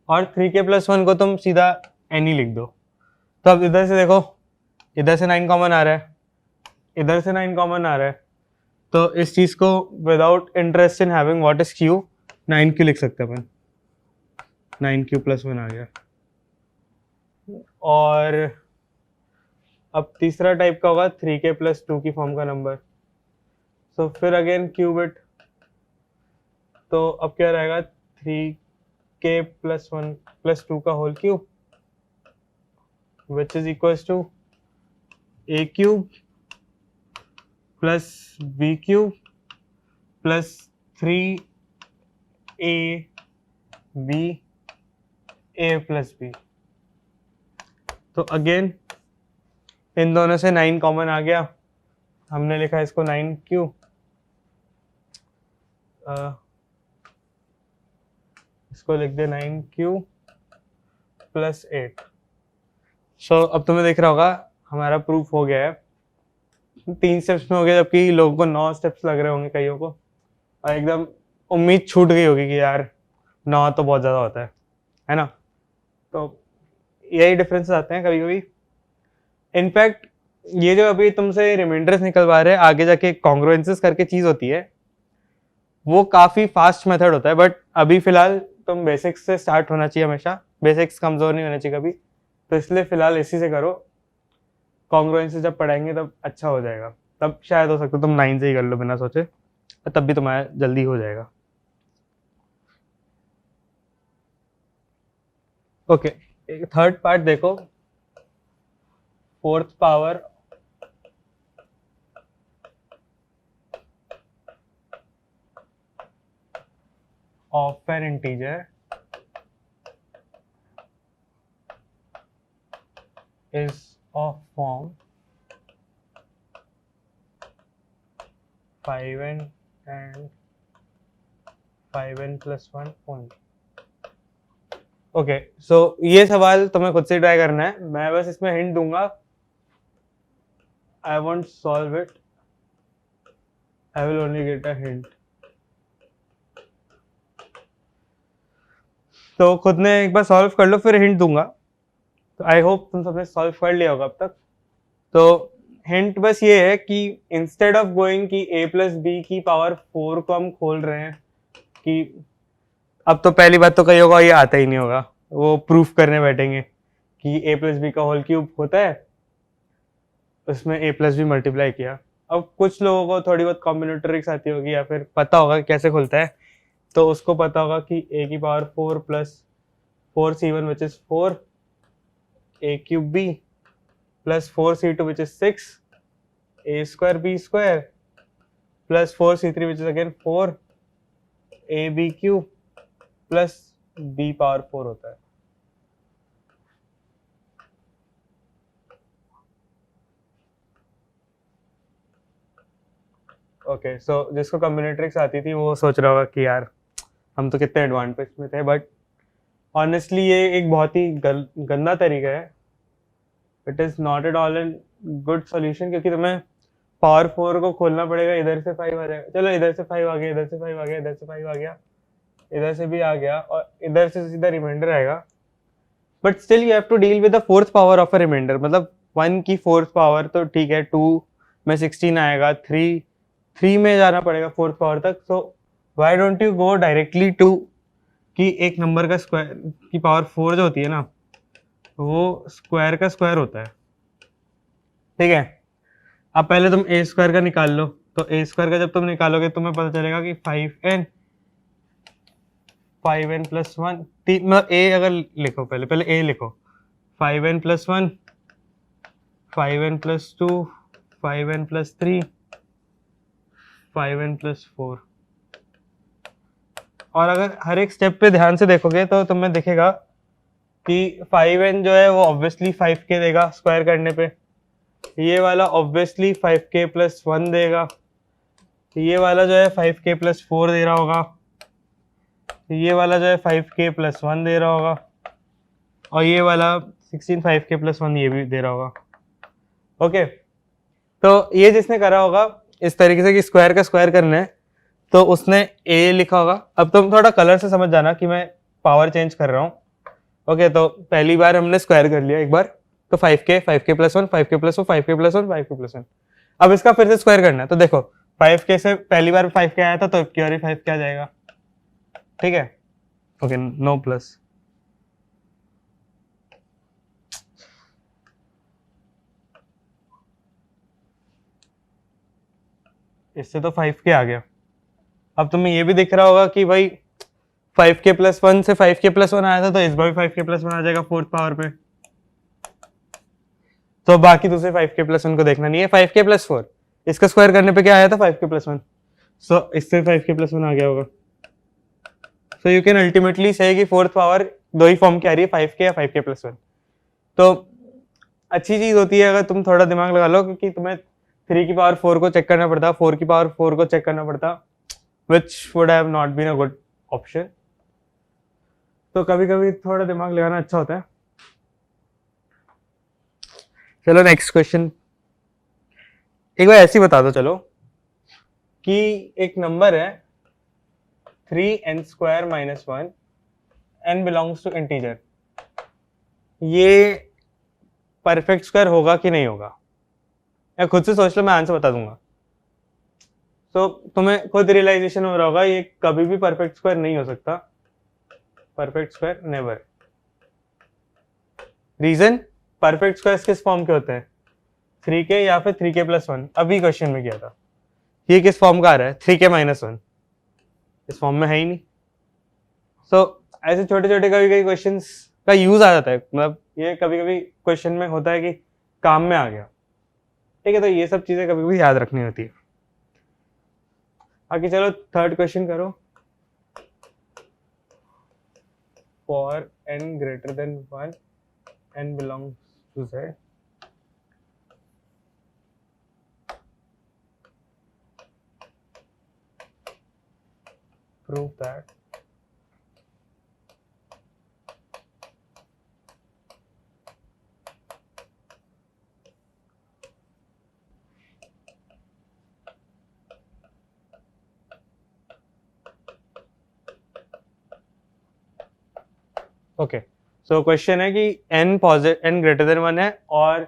Speaker 1: और 3k+1 को तुम सीधा n ही लिख दो। तो अब इधर से देखो, इधर से 9 कॉमन आ रहा है, इधर से 9 कॉमन आ रहा है, तो इस चीज को without interest in having what is q, 9q लिख सकते हैं अपन, 9q+1 आ गया। और अब तीसरा टाइप का होगा 3k+2 की फॉर्म का नंबर, सो फिर अगेन क्यूबिट, तो अब क्या रहेगा 3k+1+2 का whole cube, which is equals to a³ plus b³ plus 3ab a plus b। तो अगेन इन दोनों से 9 कॉमन आ गया, हमने लिखा इसको 9q, इसको लिख दे 9q प्लस 8। सो अब तुम्हें दिख रहा होगा हमारा प्रूफ हो गया है, 3 स्टेप्स में हो गया, जबकि लोगों को 9 स्टेप्स लग रहे होंगे कईयों को, और एकदम उम्मीद छूट गई होगी कि यार 9 तो बहुत ज़्यादा होता है ना। तो यही डिफरेंसेस आते हैं कभी कभी। इनफैक्ट ये जो अभी तुमसे रिमाइंडर्स निकलवा रहे हैं, आगे जाके कॉन्ग्रुएंसेस करके चीज़ होती है, वो काफ़ी फास्ट मेथड होता है, बट अभी फिलहाल तुम बेसिक्स से स्टार्ट होना चाहिए हमेशा, बेसिक्स कमज़ोर नहीं होना चाहिए कभी, तो इसलिए फिलहाल इसी से करो। कॉन्ग्रुएंसेस जब पढ़ाएंगे तब अच्छा हो जाएगा, तब शायद हो सकता है तुम 9 से ही कर लो बिना सोचे, तब भी तुम्हारा जल्दी हो जाएगा। ओके, थर्ड पार्ट देखो, 4th power of an integer is of form 5n and 5n plus 1 only। Okay, so ये सवाल तुम्हें खुद से ट्राई करना है, मैं बस इसमें हिंट दूंगा, I won't solve it, I will only get a hint। तो खुद ने एक बार सॉल्व कर लो, फिर हिंट दूंगा। तो आई होप तुम सबने सॉल्व कर लिया होगा अब तक। तो हिंट बस ये है कि इंस्टेड ऑफ गोइंग कि a प्लस बी की पावर 4 को हम खोल रहे हैं कि अब तो पहली बात तो कहीं होगा ये आता ही नहीं होगा, वो प्रूफ करने बैठेंगे कि a प्लस बी का होल क्यूब होता है, उसमें a प्लस बी मल्टीप्लाई किया। अब कुछ लोगों को थोड़ी बहुत कॉम्बिनेटरिक्स आती होगी या फिर पता होगा कि कैसे खुलता है, तो उसको पता होगा कि a की power 4 plus 4c1 which is 4, a cube b plus 4c2 which is 6, a square b square plus 4c3 which is again 4, a b cube plus b power 4 होता है। ओके सो जिसको कॉम्बिनेट्रिक्स आती थी वो सोच रहा होगा कि यार हम तो कितने एडवांटेज में थे, बट ऑनेस्टली ये एक बहुत ही गंदा तरीका है। It is not at all an good solution, क्योंकि तुम्हें पावर 4 को खोलना पड़ेगा, इधर से 5 आ जाएगा, चलो इधर से 5 आ गया, इधर से 5 आ गया, इधर से 5 आ गया, इधर से भी आ गया, और इधर से सीधा रिमाइंडर आएगा, but still you have to deal with the fourth power of a remainder. मतलब 1 की फोर्थ पावर तो ठीक है, 2 में 16 आएगा, 3 में जाना पड़ेगा फोर्थ पावर तक। So why don't you go directly to कि एक नंबर का स्क्वायर की पावर 4 जो होती है ना, वो स्क्वायर का स्क्वायर होता है, ठीक है। अब पहले तुम ए स्क्वायर का निकाल लो, तो ए स्क्वायर का जब तुम निकालोगे तुम्हें पता चलेगा कि 5n प्लस 1, मतलब ए अगर लिखो, पहले ए लिखो, 5n plus 1, 5n plus 2, 5n plus 3, 5n plus 4। और अगर हर एक स्टेप पे ध्यान से देखोगे तो तुम्हें दिखेगा कि 5n जो है वो ऑब्वियसली 5k देगा स्क्वायर करने पे, ये वाला ऑब्वियसली 5k प्लस 1 देगा, ये वाला जो है 5k प्लस 4 दे रहा होगा, ये वाला जो है 5k प्लस 1 दे रहा होगा, और ये वाला 16 5k प्लस 1 ये भी दे रहा होगा। ओके, तो ये जिसने करा होगा इस तरीके से कि स्क्वायर का स्क्वायर करना है, तो उसने ए लिखा होगा। अब तुम थोड़ा कलर से समझ जाना कि मैं पावर चेंज कर रहा हूँ। ओके, तो पहली बार हमने स्क्वायर कर लिया एक बार, तो 5k plus 1, 5k plus 1, 5k plus 1, 5k plus 1। अब इसका फिर से स्क्वायर करना है, तो देखो 5k से पहली बार 5k आया था, तो क्यों 5k आ जाएगा, ठीक है। ओके, नो प्लस, इससे तो 5k आ गया। अब तुम्हें ये भी दिख रहा होगा कि भाई 5k प्लस 1 से 5k प्लस 1 आया था, तो इस बार भी 5k प्लस 1 आ जाएगा फोर्थ पावर पे। तो बाकी दूसरे 5k प्लस 1 को देखना नहीं है। 5k प्लस 4 इसका स्क्वायर करने पे क्या आया था, 5k प्लस 1, सो इससे 5k प्लस 1 आ गया होगा। सो यू कैन अल्टीमेटली से कि फोर्थ पावर दो ही फॉर्म की आ रही है, 5k या 5k प्लस 1। तो अच्छी चीज होती है अगर तुम थोड़ा दिमाग लगा लो, क्योंकि तुम्हें 3 की पावर 4 को चेक करना पड़ता, 4 की पावर 4 को चेक करना पड़ता, which would have not been a good option। तो कभी कभी थोड़ा दिमाग लगाना अच्छा होता है। चलो नेक्स्ट क्वेश्चन, एक बार ऐसे ही बता दो चलो कि एक नंबर है 3n square minus 1, n belongs to integer, ये परफेक्ट स्क्वायर होगा कि नहीं होगा, या खुद से सोच लो, मैं आंसर बता दूंगा। तो तुम्हें खुद रियलाइजेशन हो रहा होगा ये कभी भी परफेक्ट स्क्वायर नहीं हो सकता, perfect square never. Reason, perfect square किस फॉर्म के होते हैं, 3k या फिर 3k प्लस 1, अभी क्वेश्चन में किया था। ये किस फॉर्म का आ रहा है, 3k माइनस 1, इस फॉर्म में है ही नहीं। सो ऐसे छोटे छोटे कभी कभी क्वेश्चन का यूज आ जाता है, मतलब ये कभी कभी क्वेश्चन में होता है कि काम में आ गया, ठीक है। तो ये सब चीजें कभी भी याद रखनी होती है। आगे चलो थर्ड क्वेश्चन करो। For n greater than 1, n belongs to Z, prove that okay. So question है कि n ग्रेटर देन 1 है और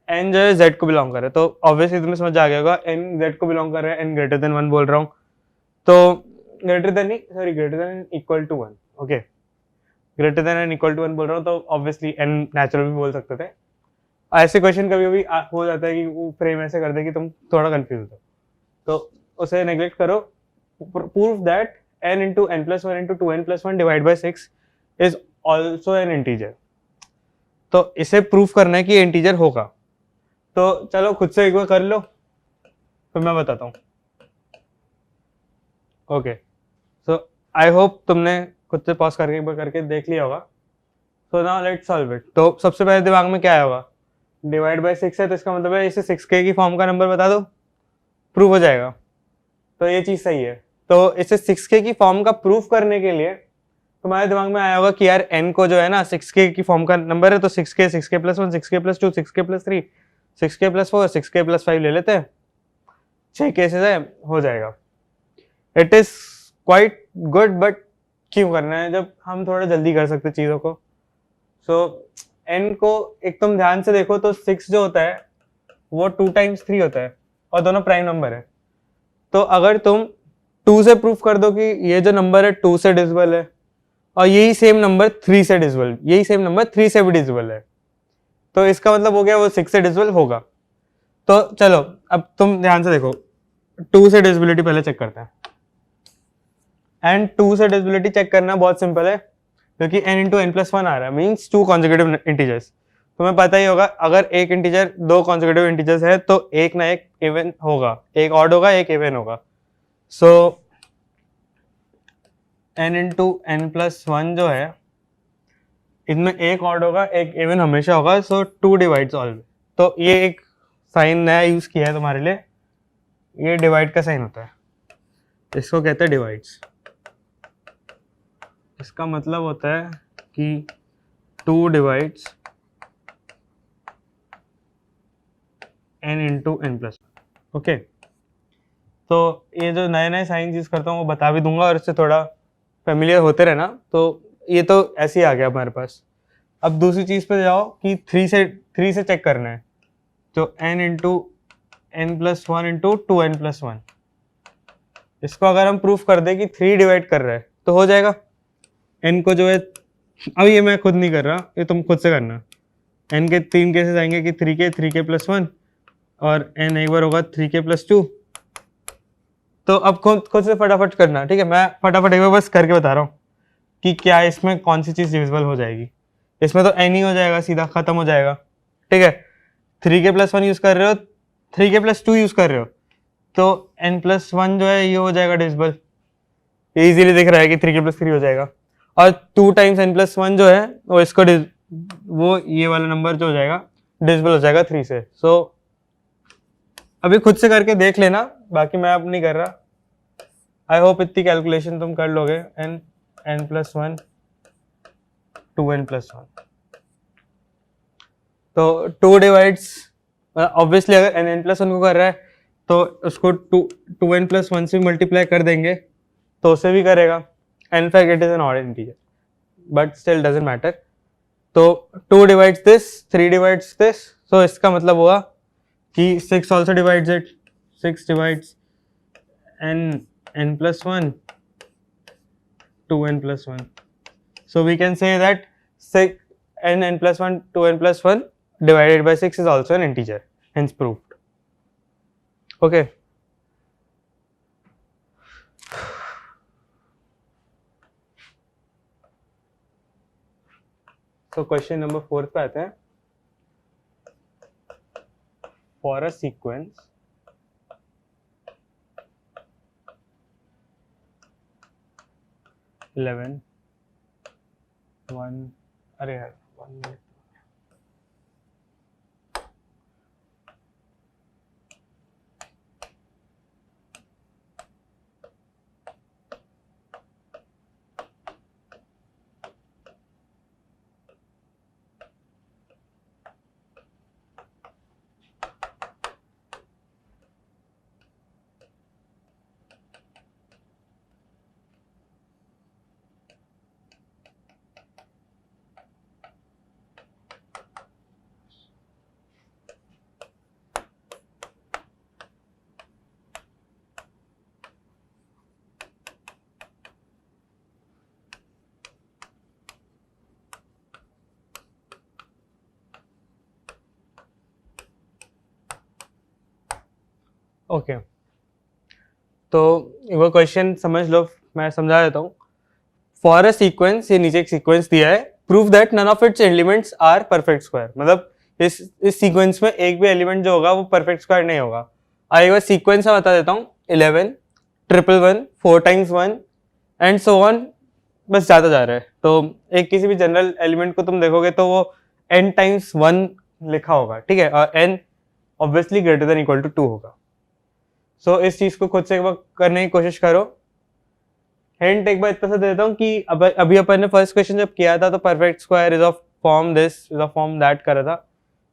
Speaker 1: n जो है z को बिलोंग कर रहा है, तो ऑब्वियसली तुम्हें समझ आ गया होगा n z को बिलोंग कर रहा है, n ग्रेटर देन 1 बोल रहा हूँ, तो greater than equal to 1, okay, greater than and equal to 1 बोल रहा हूँ, तो ऑब्वियसली n नेचुरल भी बोल सकते थे। ऐसे क्वेश्चन कभी कभी हो जाता है कि वो फ्रेम ऐसे कर दे कि तुम थोड़ा कंफ्यूज हो, तो उसे नेग्लेक्ट करो। Prove that n into n plus one into two n plus one divide by 6 is also an integer. तो इसे प्रूफ करना है कि इंटीजर होगा, तो चलो खुद से एक बार कर लो, फिर मैं बताता हूँ। ओके, सो आई होप तुमने खुद से पॉज करके एक बार करके देख लिया होगा। So now let's solve it. तो सबसे पहले दिमाग में क्या आया होगा, डिवाइड बाई 6 है, तो इसका मतलब है इसे 6k की फॉर्म का नंबर बता दो, प्रूफ हो जाएगा। तो ये चीज सही है। तो इसे 6k की फॉर्म का प्रूफ करने के लिए तुम्हारे दिमाग में आया होगा कि यार n को जो है ना 6k की फॉर्म का नंबर है, तो 6k, 6k plus 1, 6k plus 2, 6k plus 3, 6k plus 4, 6k plus 5 ले लेते हैं, 6 केसेस है, हो जाएगा। It is quite good, but क्यों करना है जब हम थोड़ा जल्दी कर सकते चीजों को। सो n को एक तुम ध्यान से देखो तो 6 जो होता है वो 2 टाइम्स 3 होता है, और दोनों प्राइम नंबर है। तो अगर तुम 2 से प्रूफ कर दो कि ये जो नंबर है 2 से डिविजिबल है, और यही सेम नंबर 3 से डिविजिबल, यही सेम नंबर 3 से भी डिविजिबल है, तो इसका मतलब हो गया वो 6 से डिविजिबल होगा। तो चलो अब तुम ध्यान से देखो, 2 से डिविजिबिलिटी पहले चेक करते हैं। एंड 2 से डिविजिबिलिटी चेक करना बहुत सिंपल है, क्योंकि n into n plus one आ रहा है, मीन्स 2 कॉन्जिक्यूटिव इंटीजर्स। तुम्हें पता ही होगा अगर एक इंटीजर 2 कॉन्जिक्यूटिव इंटीजर्स है तो एक ना एक इवन होगा, एक ऑड होगा एक इवन होगा। So n into n plus one जो है इनमें एक ऑड होगा एक इवन हमेशा होगा, सो 2 डिवाइड्स ऑलवेज। तो ये एक साइन नया यूज किया है तुम्हारे लिए, ये डिवाइड का साइन होता है, इसको कहते हैं डिवाइड्स। इसका मतलब होता है कि 2 divides n into n plus, okay. तो ये जो नए नए साइन यूज करता हूँ वो बता भी दूंगा, और इससे थोड़ा फेमिलियर होते रहना। तो ये तो ऐसे ही आ गया हमारे पास। अब दूसरी चीज पे जाओ कि 3 से चेक करना है, तो n into n plus one into two n plus one, इसको अगर हम प्रूफ कर दें कि 3 डिवाइड कर रहा है तो हो जाएगा। n को जो है, अब ये मैं खुद नहीं कर रहा, ये तुम खुद से करना। n के 3 केसेस आएंगे कि 3k प्लस वन, और n एक बार होगा 3k प्लस टू। तो अब खुद से फटाफट करना, ठीक है, मैं फटाफट एक बार बस करके बता रहा हूँ कि क्या इसमें कौन सी चीज डिविजिबल हो जाएगी। इसमें तो n ही हो जाएगा, सीधा खत्म हो जाएगा, ठीक है। 3k प्लस वन यूज कर रहे हो, 3k प्लस टू यूज कर रहे हो, तो n प्लस वन जो है ये हो जाएगा डिविजिबल, ये इजीली दिख रहा है कि 3k प्लस थ्री हो जाएगा। और 2 टाइम्स n प्लस वन जो है वो इसको वो ये वाला नंबर जो हो जाएगा डिविजिबल हो जाएगा 3 से। सो अभी खुद से करके देख लेना, बाकी मैं अब नहीं कर रहा। आई होप इतनी कैलकुलेशन तुम कर लोगे। n plus one, 2n plus one, तो 2 डिवाइड्स, ऑब्वियसली अगर n प्लस वन को कर रहा है तो उसको 2n प्लस वन से मल्टीप्लाई कर देंगे तो उसे भी करेगा। in fact it is an odd integer but still doesn't matter। तो 2 डिवाइड्स दिस, 3 डिवाइड्स दिस, सो इसका मतलब हुआ कि 6 also divides it, 6 divides n plus 1, 2n plus 1, so we can say that 6 n plus 1, 2n plus 1 divided by 6 is also an integer, hence proved, okay। तो क्वेश्चन नंबर 4 पे आते हैं। फॉर अ सीक्वेंस वन, अरे यार 1 मिनट, ओके, तो वो क्वेश्चन समझ लो, मैं समझा देता हूँ। फॉर अ सीक्वेंस, ये नीचे एक सीक्वेंस दिया है, prove that none of its elements are perfect square, मतलब इस सीक्वेंस में एक भी एलिमेंट जो होगा वो परफेक्ट स्क्वायर नहीं होगा। एक बार सीक्वेंस में बता देता हूँ, 11 triple 1 4 times 1 and so on, बस ज़्यादा जा रहा है। तो एक किसी भी जनरल एलिमेंट को तुम देखोगे तो वो n टाइम्स 1 लिखा होगा, ठीक है, और n obviously greater than equal to 2 होगा। सो इस चीज को खुद से एक बार करने की कोशिश करो। हिंट एक बार इतना सा देता हूँ कि अभी अपन ने फर्स्ट क्वेश्चन जब किया था तो perfect square is of form this, is of form that करा था,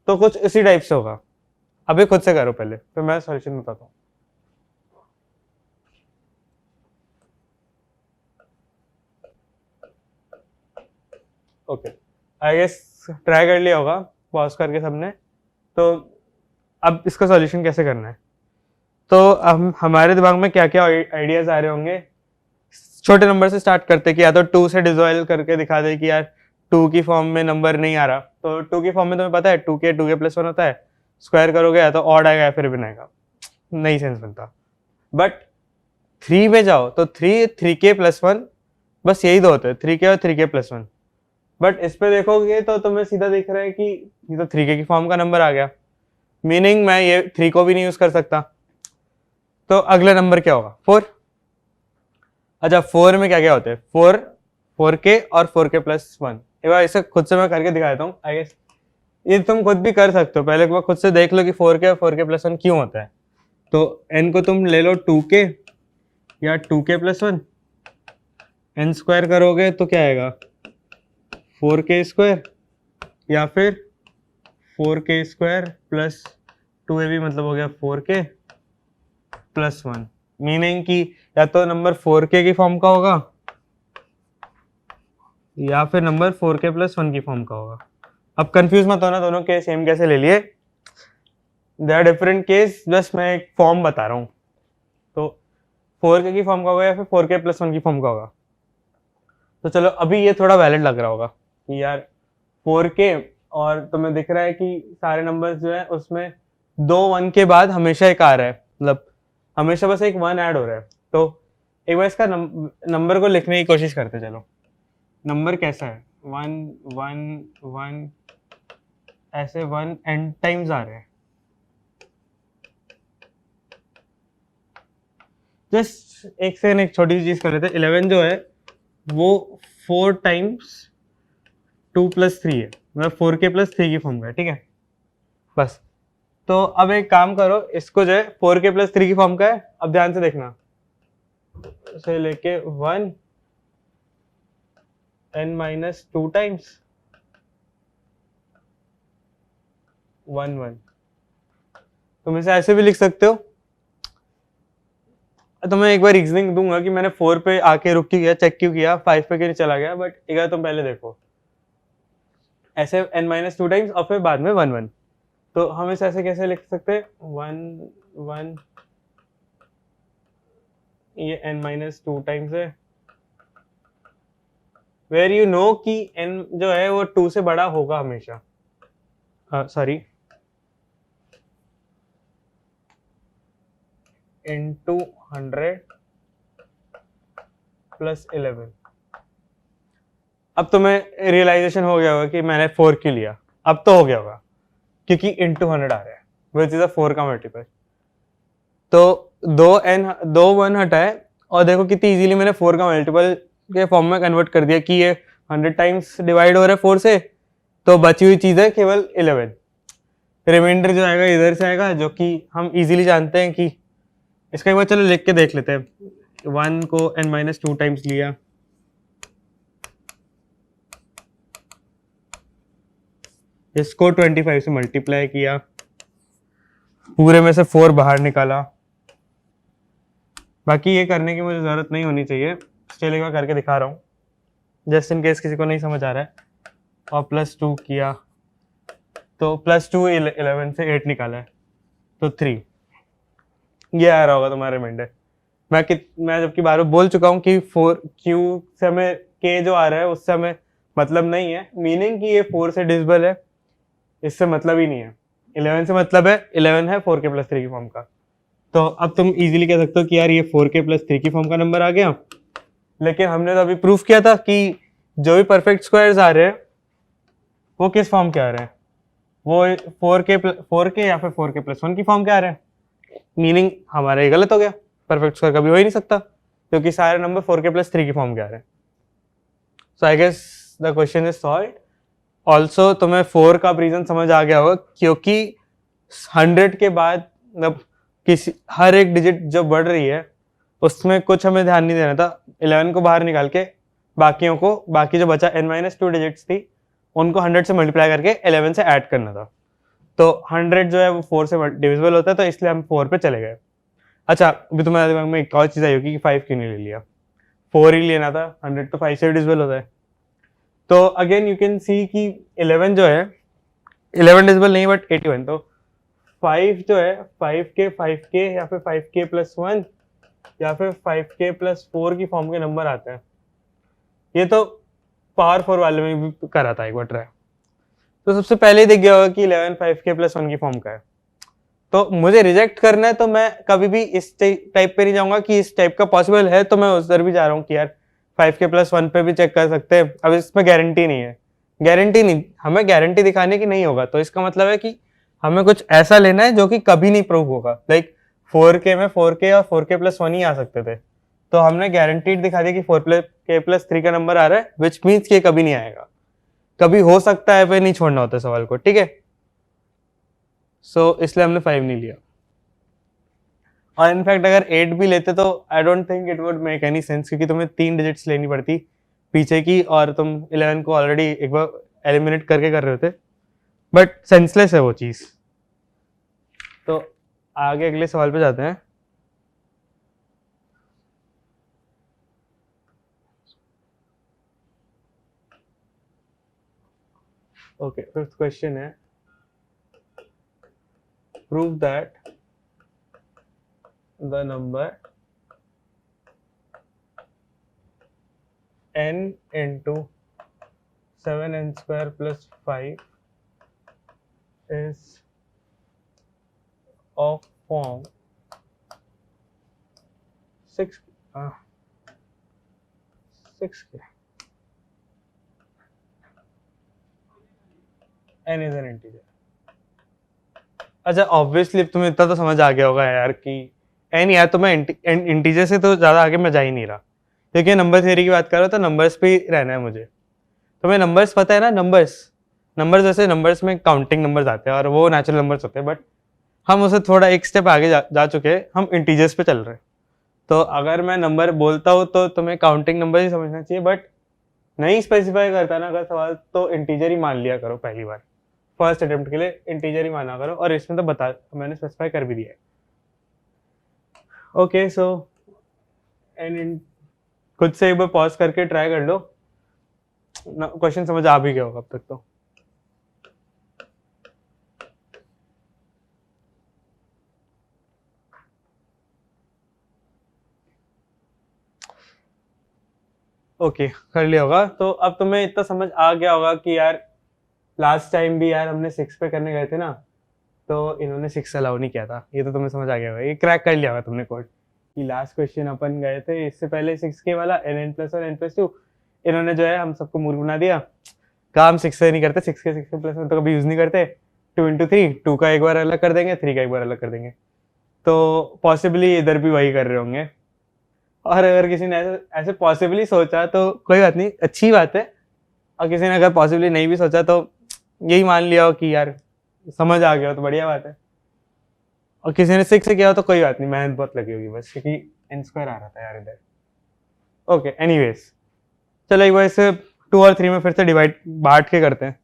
Speaker 1: तो कुछ इसी टाइप से होगा। अभी खुद से करो पहले, फिर मैं सॉल्यूशन बताता हूँ। ओके, आई गेस ट्राई कर लिया होगा पॉज करके सबने। तो अब इसका सॉल्यूशन कैसे करना है, तो हम हमारे दिमाग में क्या क्या आइडियाज आ रहे होंगे। छोटे नंबर से स्टार्ट करते कि या तो 2 से डिवाइड करके दिखा दे कि यार 2 की फॉर्म में नंबर नहीं आ रहा, तो 2 की फॉर्म में तुम्हें पता है 2 के प्लस 1 होता है, स्क्वायर करोगे या तो ऑड आएगा या फिर इवन आएगा, नहीं सेंस बनता। बट 3 में जाओ तो 3 के प्लस 1, बस यही दो होते हैं, 3 के और 3 के प्लस 1। बट इस पे देखोगे तो तुम्हें सीधा दिख रहा है कि ये तो 3 के की फॉर्म का नंबर आ गया, मीनिंग मैं ये 3 को भी नहीं यूज कर सकता। तो अगला नंबर क्या होगा, 4। अच्छा 4 में क्या क्या होते हैं, 4 के और 4 के प्लस 1। एक बार इसे खुद से मैं करके दिखा देता हूँ, आई गेस ये तुम खुद भी कर सकते हो। पहले एक बार खुद से देख लो कि 4 के और 4 के प्लस 1 क्यों होता है। तो n को तुम ले लो 2 के या 2 के प्लस 1, n स्क्वायर करोगे तो क्या आएगा 4 के स्क्वायर या फिर 4 के स्क्वायर प्लस 2 भी मतलब हो गया 4 के प्लस 1, मीनिंग कि या तो नंबर 4 के की फॉर्म का होगा या फिर नंबर 4 के प्लस 1 की फॉर्म का होगा। अब कंफ्यूज मत होना, दोनों के सेम कैसे ले लिए, दे आर डिफरेंट केस, बस मैं एक फॉर्म बता रहा हूँ। तो 4 के की फॉर्म का होगा या फिर 4 के प्लस 1 की फॉर्म का होगा। तो चलो अभी ये थोड़ा वैलिड लग रहा होगा कि यार 4 के, और तुम्हें दिख रहा है कि सारे नंबर्स जो है उसमें 2 1 के बाद हमेशा एक आ रहा है, मतलब हमेशा बस एक 1 ऐड हो रहा है। तो एक बार इसका नंबर को लिखने की कोशिश करते, चलो नंबर कैसा है, 1 1 1, ऐसे 1 n टाइम्स आ रहे हैं। जस्ट एक सेकंड, एक छोटी सी चीज कर लेते हैं। 11 जो है वो 4 टाइम्स 2 प्लस 3 है, मतलब 4 के प्लस 3 की फॉर्म का है, ठीक है बस। तो अब एक काम करो, इसको जो है 4 के प्लस 3 की फॉर्म का है, अब ध्यान से देखना, से लेके 1 n माइनस 2 टाइम्स 1 1। तुम इसे ऐसे भी लिख सकते हो। तो मैं एक बार रीजनिंग दूंगा कि मैंने 4 पे आके रुक क्यों गया, चेक क्यों किया, 5 पे क्यों चला गया, बट एक बार तुम पहले देखो ऐसे n माइनस 2 टाइम्स और फिर बाद में 1 1। तो हम इसे ऐसे कैसे लिख सकते हैं, 1 1, ये n माइनस 2 टाइम्स है, वेर यू नो कि n जो है वो 2 से बड़ा होगा हमेशा, सॉरी into 100 प्लस 11। अब तुम्हें रियलाइजेशन हो गया होगा कि मैंने 4 क्यों लिया, अब तो हो गया होगा क्योंकि इंटू 100 आ रहा है, विच इज अ 4 का मल्टीपल। तो 2 1 हटाए और देखो कितनी इजीली मैंने 4 का मल्टीपल के फॉर्म में कन्वर्ट कर दिया कि ये 100 टाइम्स डिवाइड हो रहा है 4 से, तो बची हुई चीज है केवल 11। रिमाइंडर जो आएगा इधर से आएगा, जो कि हम इजीली जानते हैं कि इसका एक बार चलो लिख के देख लेते हैं। 1 को n माइनस 2 टाइम्स लिया, इसको 25 से मल्टीप्लाई किया, पूरे में से 4 बाहर निकाला। बाकी ये करने की मुझे जरूरत नहीं होनी चाहिए, स्टिल एक बार करके दिखा रहा हूँ जस्ट इन केस किसी को नहीं समझ आ रहा है। और प्लस 2 किया तो प्लस 2 11 से 8 निकाला है तो 3, ये आ रहा होगा तुम्हारा रिमाइंडर। मैं जबकि बार बार बोल चुका हूँ कि 4 क्यू से हमें के जो आ रहा है उससे हमें मतलब नहीं है, मीनिंग कि ये 4 से डिविजिबल है, इससे मतलब ही नहीं है। 11 से मतलब है 11 है 4 के प्लस 3 की फॉर्म का। तो अब तुम इजीली कह सकते हो कि यार ये 4k प्लस 3 की फॉर्म का नंबर आ गया। लेकिन हमने तो अभी प्रूफ किया था कि जो भी परफेक्ट स्क्वायर्स आ रहे हैं वो किस फॉर्म के आ रहे हैं, वो 4k या फिर 4k प्लस 1 की फॉर्म के आ रहे हैं। मीनिंग हमारा ये गलत हो गया, परफेक्ट स्क्वायर कभी हो ही नहीं सकता क्योंकि सारे नंबर 4k प्लस 3 की फॉर्म के आ रहे हैं। So I guess the question is solved. Also तुम्हें 4 का रीजन समझ आ गया होगा क्योंकि 100 के बाद मतलब किसी हर एक डिजिट जो बढ़ रही है उसमें कुछ हमें ध्यान नहीं देना था। 11 को बाहर निकाल के बाकियों को, बाकी जो बचा n-2 डिजिट्स थी उनको 100 से मल्टीप्लाई करके 11 से ऐड करना था। तो 100 जो है वो 4 से डिविजिबल होता है, तो इसलिए हम 4 पे चले गए। अच्छा, अभी तुम्हारे दिमाग में एक और चीज़ आई होगी कि 5 क्यों नहीं ले लिया, 4 ही लेना था, 100 तो 5 से डिविजिबल होता है। तो अगेन यू कैन सी कि 11 जो है 11 डिविजिबल नहीं बट 81, तो 5 जो है 5k या फिर 5k प्लस 1 या फिर 5k प्लस 4 की फॉर्म के नंबर आते हैं। ये तो पावर 4 वाले में भी करा था एक बार ट्राई, तो सबसे पहले ही दिख गया होगा कि 11 5k प्लस 1 की फॉर्म का है। तो मुझे रिजेक्ट करना है तो मैं कभी भी इस टाइप पे नहीं जाऊंगा कि इस टाइप का पॉसिबल है, तो मैं उधर भी जा रहा हूँ कि यार 5k प्लस 1 पे भी चेक कर सकते हैं। अब इसमें गारंटी नहीं है, गारंटी नहीं, हमें गारंटी दिखाने की नहीं होगा, तो इसका मतलब है कि हमें कुछ ऐसा लेना है जो कि कभी नहीं प्रूव होगा। लाइक 4k में 4k और 4k प्लस 1 ही आ सकते थे, तो हमने गारंटीड दिखा दिया कि 4k प्लस 3 का नंबर आ रहा है, विच मीन्स कि कभी नहीं आएगा, कभी हो सकता है पे नहीं छोड़ना होता सवाल को, ठीक है। सो इसलिए हमने 5 नहीं लिया। और इनफैक्ट अगर 8 भी लेते तो I don't think it would make any sense, क्योंकि तुम्हें 3 डिजिट्स लेनी पड़ती पीछे की और तुम 11 को ऑलरेडी एक बार एलिमिनेट करके कर रहे थे, बट सेंसलेस है वो चीज़। तो आगे अगले सवाल पे जाते हैं। ओके, फिफ्थ क्वेश्चन है, prove that the number n into 7n square plus 5 is of form 6 6k, n is an integer। अच्छा, ऑब्वियसली तुम्हें इतना तो समझ आ गया होगा यार कि n, यार तो मैं इंटीजर से तो ज़्यादा आगे मैं जा ही नहीं रहा, क्योंकि नंबर थ्योरी की बात कर रहा हूँ तो नंबर्स पे ही रहना है मुझे। तुम्हें नंबर्स पता है ना, नंबर्स जैसे नंबर्स में काउंटिंग नंबर्स आते हैं और वो नेचुरल नंबर्स होते हैं, बट हम उसे थोड़ा एक स्टेप आगे जा चुके हैं, हम इंटीजर्स पे चल रहे हैं। तो अगर मैं नंबर बोलता हूँ तो तुम्हें काउंटिंग नंबर ही समझना चाहिए, बट नहीं स्पेसिफाई करता ना अगर सवाल, तो इंटीजर ही मान लिया करो पहली बार, फर्स्ट अटेम्प्ट के लिए इंटीजर ही माना करो, और इसमें तो बता मैंने स्पेसिफाई कर भी दिया है। ओके, सो एंड खुद से एक बार पॉज करके ट्राई कर लो, क्वेश्चन समझ आ भी गया होगा अब तक तो। ओके, कर लिया होगा। तो अब तुम्हें इतना समझ आ गया होगा कि यार लास्ट टाइम भी यार हमने 6 पे करने गए थे ना, तो इन्होंने 6 अलाउ नहीं किया था, ये तो तुम्हें समझ आ गया होगा, ये क्रैक कर लिया होगा तुमने कोड कि लास्ट क्वेश्चन अपन गए थे इससे पहले 6k वाला n प्लस और n+2, इन्होंने जो है हम सबको मूर्ख बना दिया, काम 6 से नहीं करते, 6k प्लस 1 तो कभी यूज नहीं करते, 2 into 3, 2 का एक बार अलग कर देंगे, 3 का एक बार अलग कर देंगे, तो पॉसिबली इधर भी वही कर रहे होंगे। और अगर किसी ने ऐसे पॉसिबली सोचा तो कोई बात नहीं, अच्छी बात है, और किसी ने अगर पॉसिबली नहीं भी सोचा तो यही मान लिया हो कि यार समझ आ गया हो तो बढ़िया बात है, और किसी ने 6 से किया हो तो कोई बात नहीं, मेहनत बहुत लगी होगी बस, क्योंकि n² आ रहा था यार इधर। ओके, एनीवेज चलो एक बार इसे 2 और 3 में फिर से बांट के करते हैं।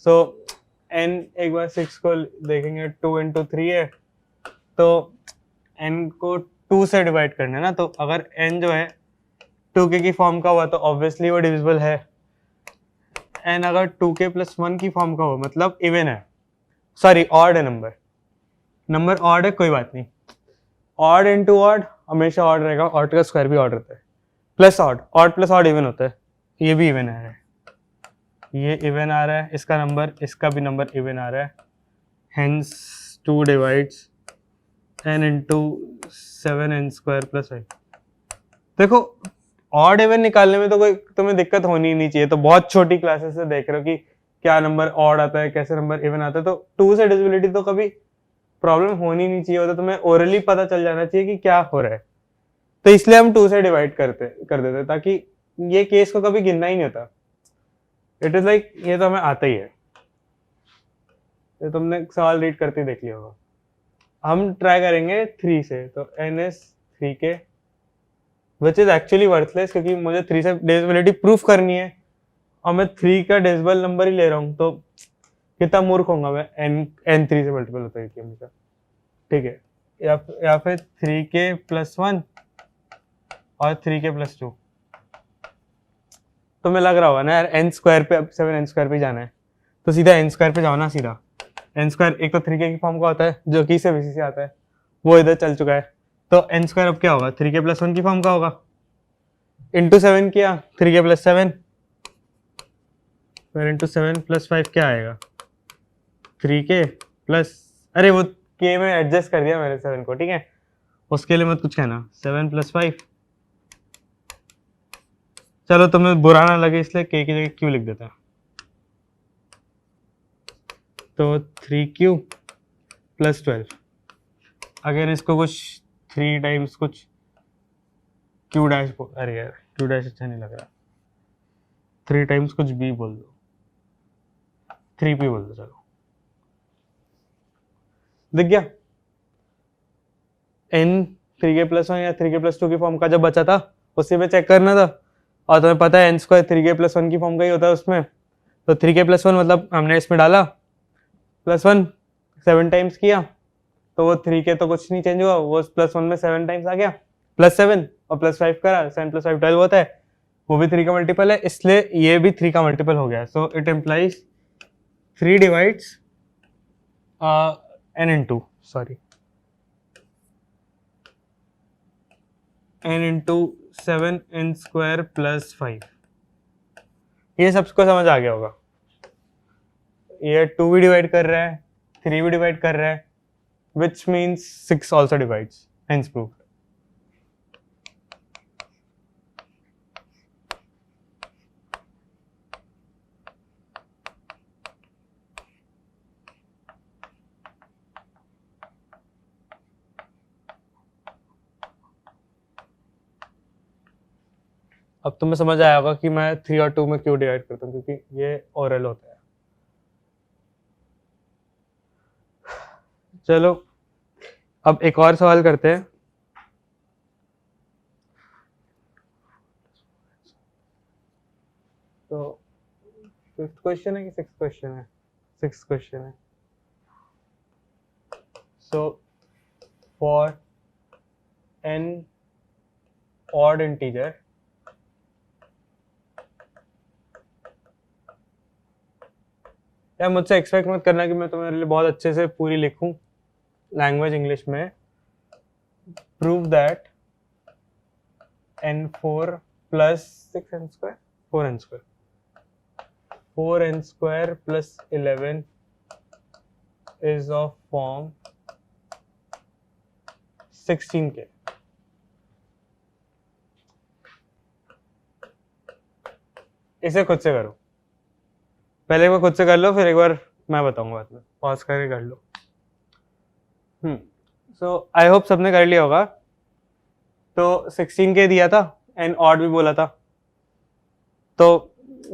Speaker 1: सो n एक बार 6 को देखेंगे, 2 into 3 है, तो n को 2 से डिवाइड करना है ना, तो अगर n जो है 2k की फॉर्म का हुआ तो ऑब्वियसली वो डिविजिबल है, n अगर 2k प्लस 1 की फॉर्म का हो मतलब इवन है, सॉरी ऑड है, नंबर ऑड है, कोई बात नहीं, ऑड इनटू ऑड हमेशा ऑड रहेगा, ऑड का स्क्वायर भी ऑड रहता है, plus odd plus odd even होता है, ये भी इवन है, ये इवन आ रहा है, इसका नंबर, इसका भी नंबर इवन आ रहा है, hence 2 divides n into 7n² plus 5। देखो ऑड इवन निकालने में तो कोई तुम्हें दिक्कत होनी ही नहीं चाहिए। तो बहुत छोटी क्लासेस से देख रहे हो कि क्या नंबर ऑड आता है, कैसे नंबर इवन आता है, तो 2 से डिविजिबिलिटी तो कभी प्रॉब्लम होनी नहीं चाहिए। तो तुम्हें ओरली पता चल जाना चाहिए कि क्या हो रहा है। तो इसलिए हम 2 से डिवाइड कर देते ताकि ये केस को कभी गिनना ही नहीं होता। इट इज लाइक ये तो हमें आता ही है, ये तुमने सवाल रीड करते ही देख लिया होगा। हम ट्राई करेंगे 3 से, तो n is 3k which is actually worthless, क्योंकि मुझे 3 से डिविजिबिलिटी प्रूफ करनी है और मैं 3 का डेसिमल नंबर ही ले रहा हूँ। तो कितना मूर्ख होगा मैं, n 3 से मल्टीपल होता है हमेशा। ठीक है, या फिर 3k प्लस 1 और 3k प्लस 2। तो मैं लग रहा होगा ना यार n² पे, अब 7n² पे जाना है तो सीधा n² पे जाओ ना। सीधा n² एक तो 3k की फॉर्म का होता है जो कि से से आता है, वो इधर चल चुका है। तो n² अब क्या होगा, 3k प्लस 1 की फॉर्म का होगा। इंटू 7 किया, 3k प्लस 7, फिर इंटू 7 प्लस 5 क्या आएगा, 3k प्लस, अरे वो k में एडजस्ट कर दिया मैंने 7 को, ठीक है, उसके लिए मत कुछ कहना। 7 प्लस 5, चलो तुम्हें बुरा ना लगे इसलिए k की जगह q लिख देता है। तो 3q प्लस 12, अगर इसको कुछ 3 टाइम्स कुछ q डैश, अरे यार q डैश अच्छा नहीं लग रहा, 3 टाइम्स कुछ b बोल दो, 3p बोल दो, चलो दिख गया। n 3k प्लस 1 या 3k प्लस 2 की फॉर्म का जब बचा था उसी में चेक करना था, और तुम्हें पता है n² 3k प्लस 1 की फॉर्म का ही होता है उसमें। तो 3k प्लस 1 मतलब हमने इसमें डाला प्लस 1 7 टाइम्स किया, तो वो 3k तो कुछ नहीं चेंज हुआ, वो प्लस 1 में 7 टाइम्स आ गया, प्लस 7 और प्लस 5 करा, 7 प्लस 5 12 होता है, वो भी 3 का मल्टीपल है, इसलिए ये भी 3 का मल्टीपल हो गया। सो it implies 3 divides n into n into 7n² plus 5। ये सबको समझ आ गया होगा। ये 2 भी डिवाइड कर रहा है, 3 भी डिवाइड कर रहा है, which means 6 also divides, hence proved। अब तुम्हें समझ आया होगा कि मैं 3 और 2 में क्यों डिवाइड करता हूँ, क्योंकि ये ओरल होता है। चलो अब एक और सवाल करते हैं। तो 5th क्वेश्चन है कि 6th क्वेश्चन है? 6th क्वेश्चन है। So for n odd integer यार मुझसे एक्सपेक्ट मत करना कि मैं तुम्हारे लिए बहुत अच्छे से पूरी लिखूं लैंग्वेज इंग्लिश में। Prove that n4 plus 6n² 4n² plus 11 is of form 16k। इसे खुद से करो, पहले एक बार खुद से कर लो, फिर एक बार मैं बताऊंगा बाद में, पॉज करके कर लो। सो आई होप सबने कर लिया होगा। तो 16k दिया था, एंड ऑड भी बोला था, तो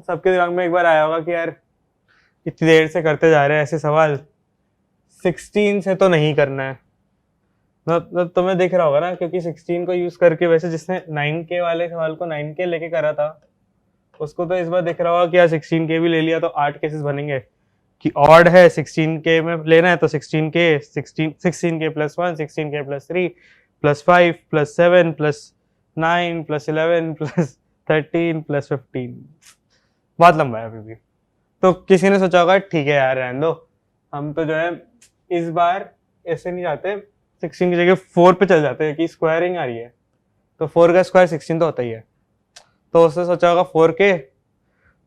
Speaker 1: सबके दिमाग में एक बार आया होगा कि यार इतनी देर से करते जा रहे हैं ऐसे सवाल, 16 से तो नहीं करना है। मतलब तुम्हें दिख रहा होगा ना, क्योंकि 16 को यूज करके, वैसे जिसने 9k वाले सवाल को 9k लेके करा था उसको तो इस बार दिख रहा होगा कि यार 16k भी ले लिया तो 8 केसेस बनेंगे कि ऑड है 16k में लेना है, तो 16k plus 1, 16k plus 3 plus 5 plus 7 plus 9 plus 11 plus 13 plus 15, बहुत लंबा है अभी भी। तो किसी ने सोचा होगा ठीक है यार रहने दो, हम तो जो है इस बार ऐसे नहीं जाते, 16 की जगह 4 पे चल जाते हैं कि स्क्वायरिंग आ रही है, तो 4 का स्क्वायर 16 तो होता ही है। तो उसने सोचा होगा 4k,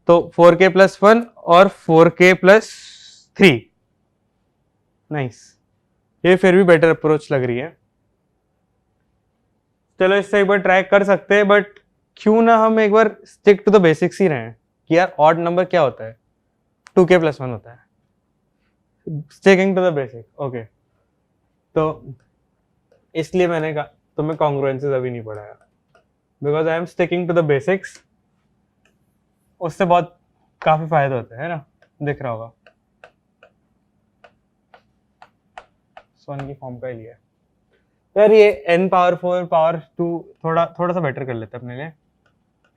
Speaker 1: तो 4k प्लस 1 और 4k प्लस 3, नाइस। ये फिर भी बेटर अप्रोच लग रही है। चलो इससे एक बार ट्राई कर सकते हैं, बट क्यों ना हम एक बार स्टिक टू द बेसिक्स ही रहें कि यार ऑड नंबर क्या होता है, 2k + 1 होता है। Sticking to the basic, okay. तो इसलिए मैंने कहा तुम्हें कॉन्ग्रुएंसेस अभी नहीं पढ़ाया, because I am sticking to the basics. उससे बहुत काफी फायदा होता है ना, दिख रहा होगा। वन की फॉर्म का ही लिया यार। ये n पावर 4 पावर 2 थोड़ा सा बेटर कर लेते हैं अपने लिए।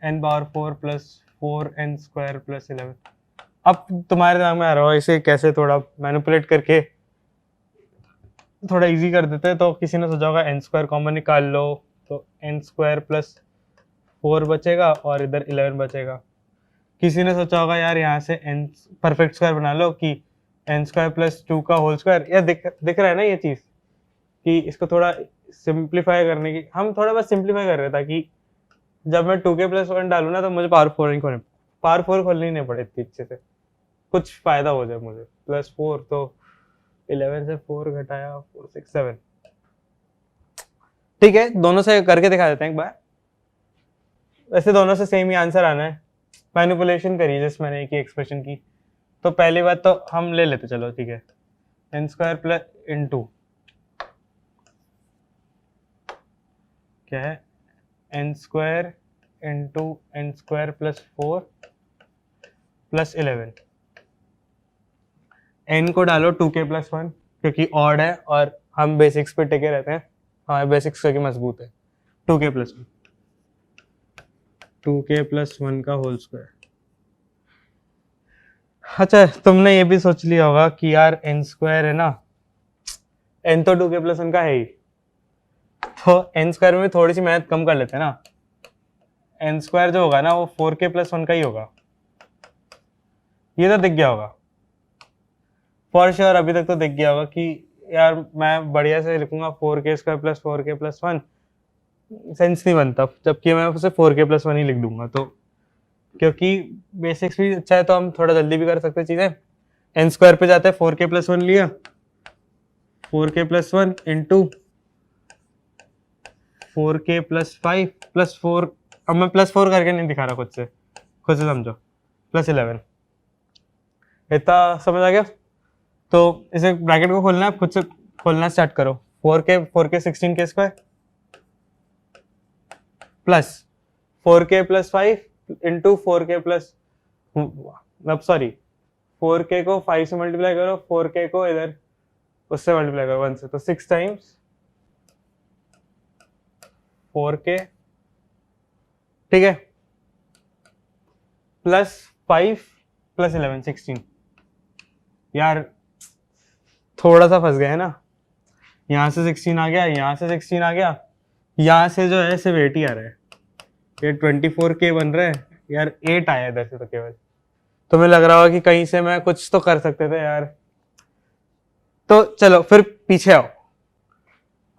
Speaker 1: n power 4 + 4n² + 11। अब तुम्हारे दिमाग में आ रहा हो इसे कैसे थोड़ा मैनिपुलेट करके थोड़ा इजी कर देते हैं। तो किसी ने सोचा होगा n² कॉमन निकाल लो, तो n² + 4 बचेगा और इधर 11 बचेगा। किसी ने सोचा होगा यार यहाँ से n परफेक्ट स्क्वायर बना लो कि n² + 2 का होल स्क्वायर। यार दिख रहा है ना ये चीज कि इसको थोड़ा सिंप्लीफाई करने की, हम थोड़ा बस सिंप्लीफाई कर रहे हैं ताकि जब मैं 2k + 1 डालू ना तो मुझे पावर 4 खोलनी नहीं पड़े इतनी अच्छे से, कुछ फायदा हो जाए मुझे। +4 तो 11 से 4 घटाया 4 6 7। ठीक है, दोनों से करके दिखा देते हैं एक बार। वैसे दोनों से सेम ही आंसर आना है, मैनिपुलेशन करी जैसे मैंने एक ही एक्सप्रेशन की। तो पहली बात तो हम ले लेते, चलो ठीक है। n² + into क्या है, n² into n² + 4 + 11। n को डालो 2k + 1 क्योंकि ऑड है और हम बेसिक्स पे टिके रहते हैं, हमारे बेसिक्स क्योंकि मजबूत है। 2k + 1, 2k + 1 का होल स्क्वायर। अच्छा, तुमने ये भी सोच लिया होगा कि यार n² है ना, n तो 2k + 1 का है ही, तो n² में थोड़ी सी मेहनत कम कर लेते हैं ना। n² जो होगा ना वो 4k + 1 का ही होगा। ये तो दिख गया होगा फॉर श्योर, अभी तक तो दिख गया होगा कि यार मैं बढ़िया से लिखूंगा 4k² + 4k + 1, सेंस नहीं बनता, जबकि मैं उसे 4k + 1 ही लिख दूंगा। तो क्योंकि बेसिक्स भी अच्छा है तो हम थोड़ा जल्दी भी कर सकते हैं चीजें। n² पे जाते हैं, 4k + 1 लिया, 4k + 1 इंटू 4k + 5 + 4। अब मैं +4 करके नहीं दिखा रहा, खुद से समझो, +11। इतना समझ आ गया? तो इसे ब्रैकेट को खोलना है, खुद से खोलना स्टार्ट करो। 4k 16k² plus 4k + 5 into 4k + अब सॉरी 4k को 5 से मल्टीप्लाई करो, 4k को इधर उससे मल्टीप्लाई करो 1 से, तो 6 टाइम्स 4k, ठीक है, +5 + 11 16। यार थोड़ा सा फंस गए है ना, यहाँ से 16 आ गया, यहाँ से 16 आ गया, यहाँ से जो है सिर्फ 8 ही आ रहा है। ये 24k बन रहा है यार, 8 आया इधर से तो केवल। तुम्हें लग रहा होगा कि कहीं से मैं कुछ तो कर सकते थे यार। तो चलो फिर पीछे आओ,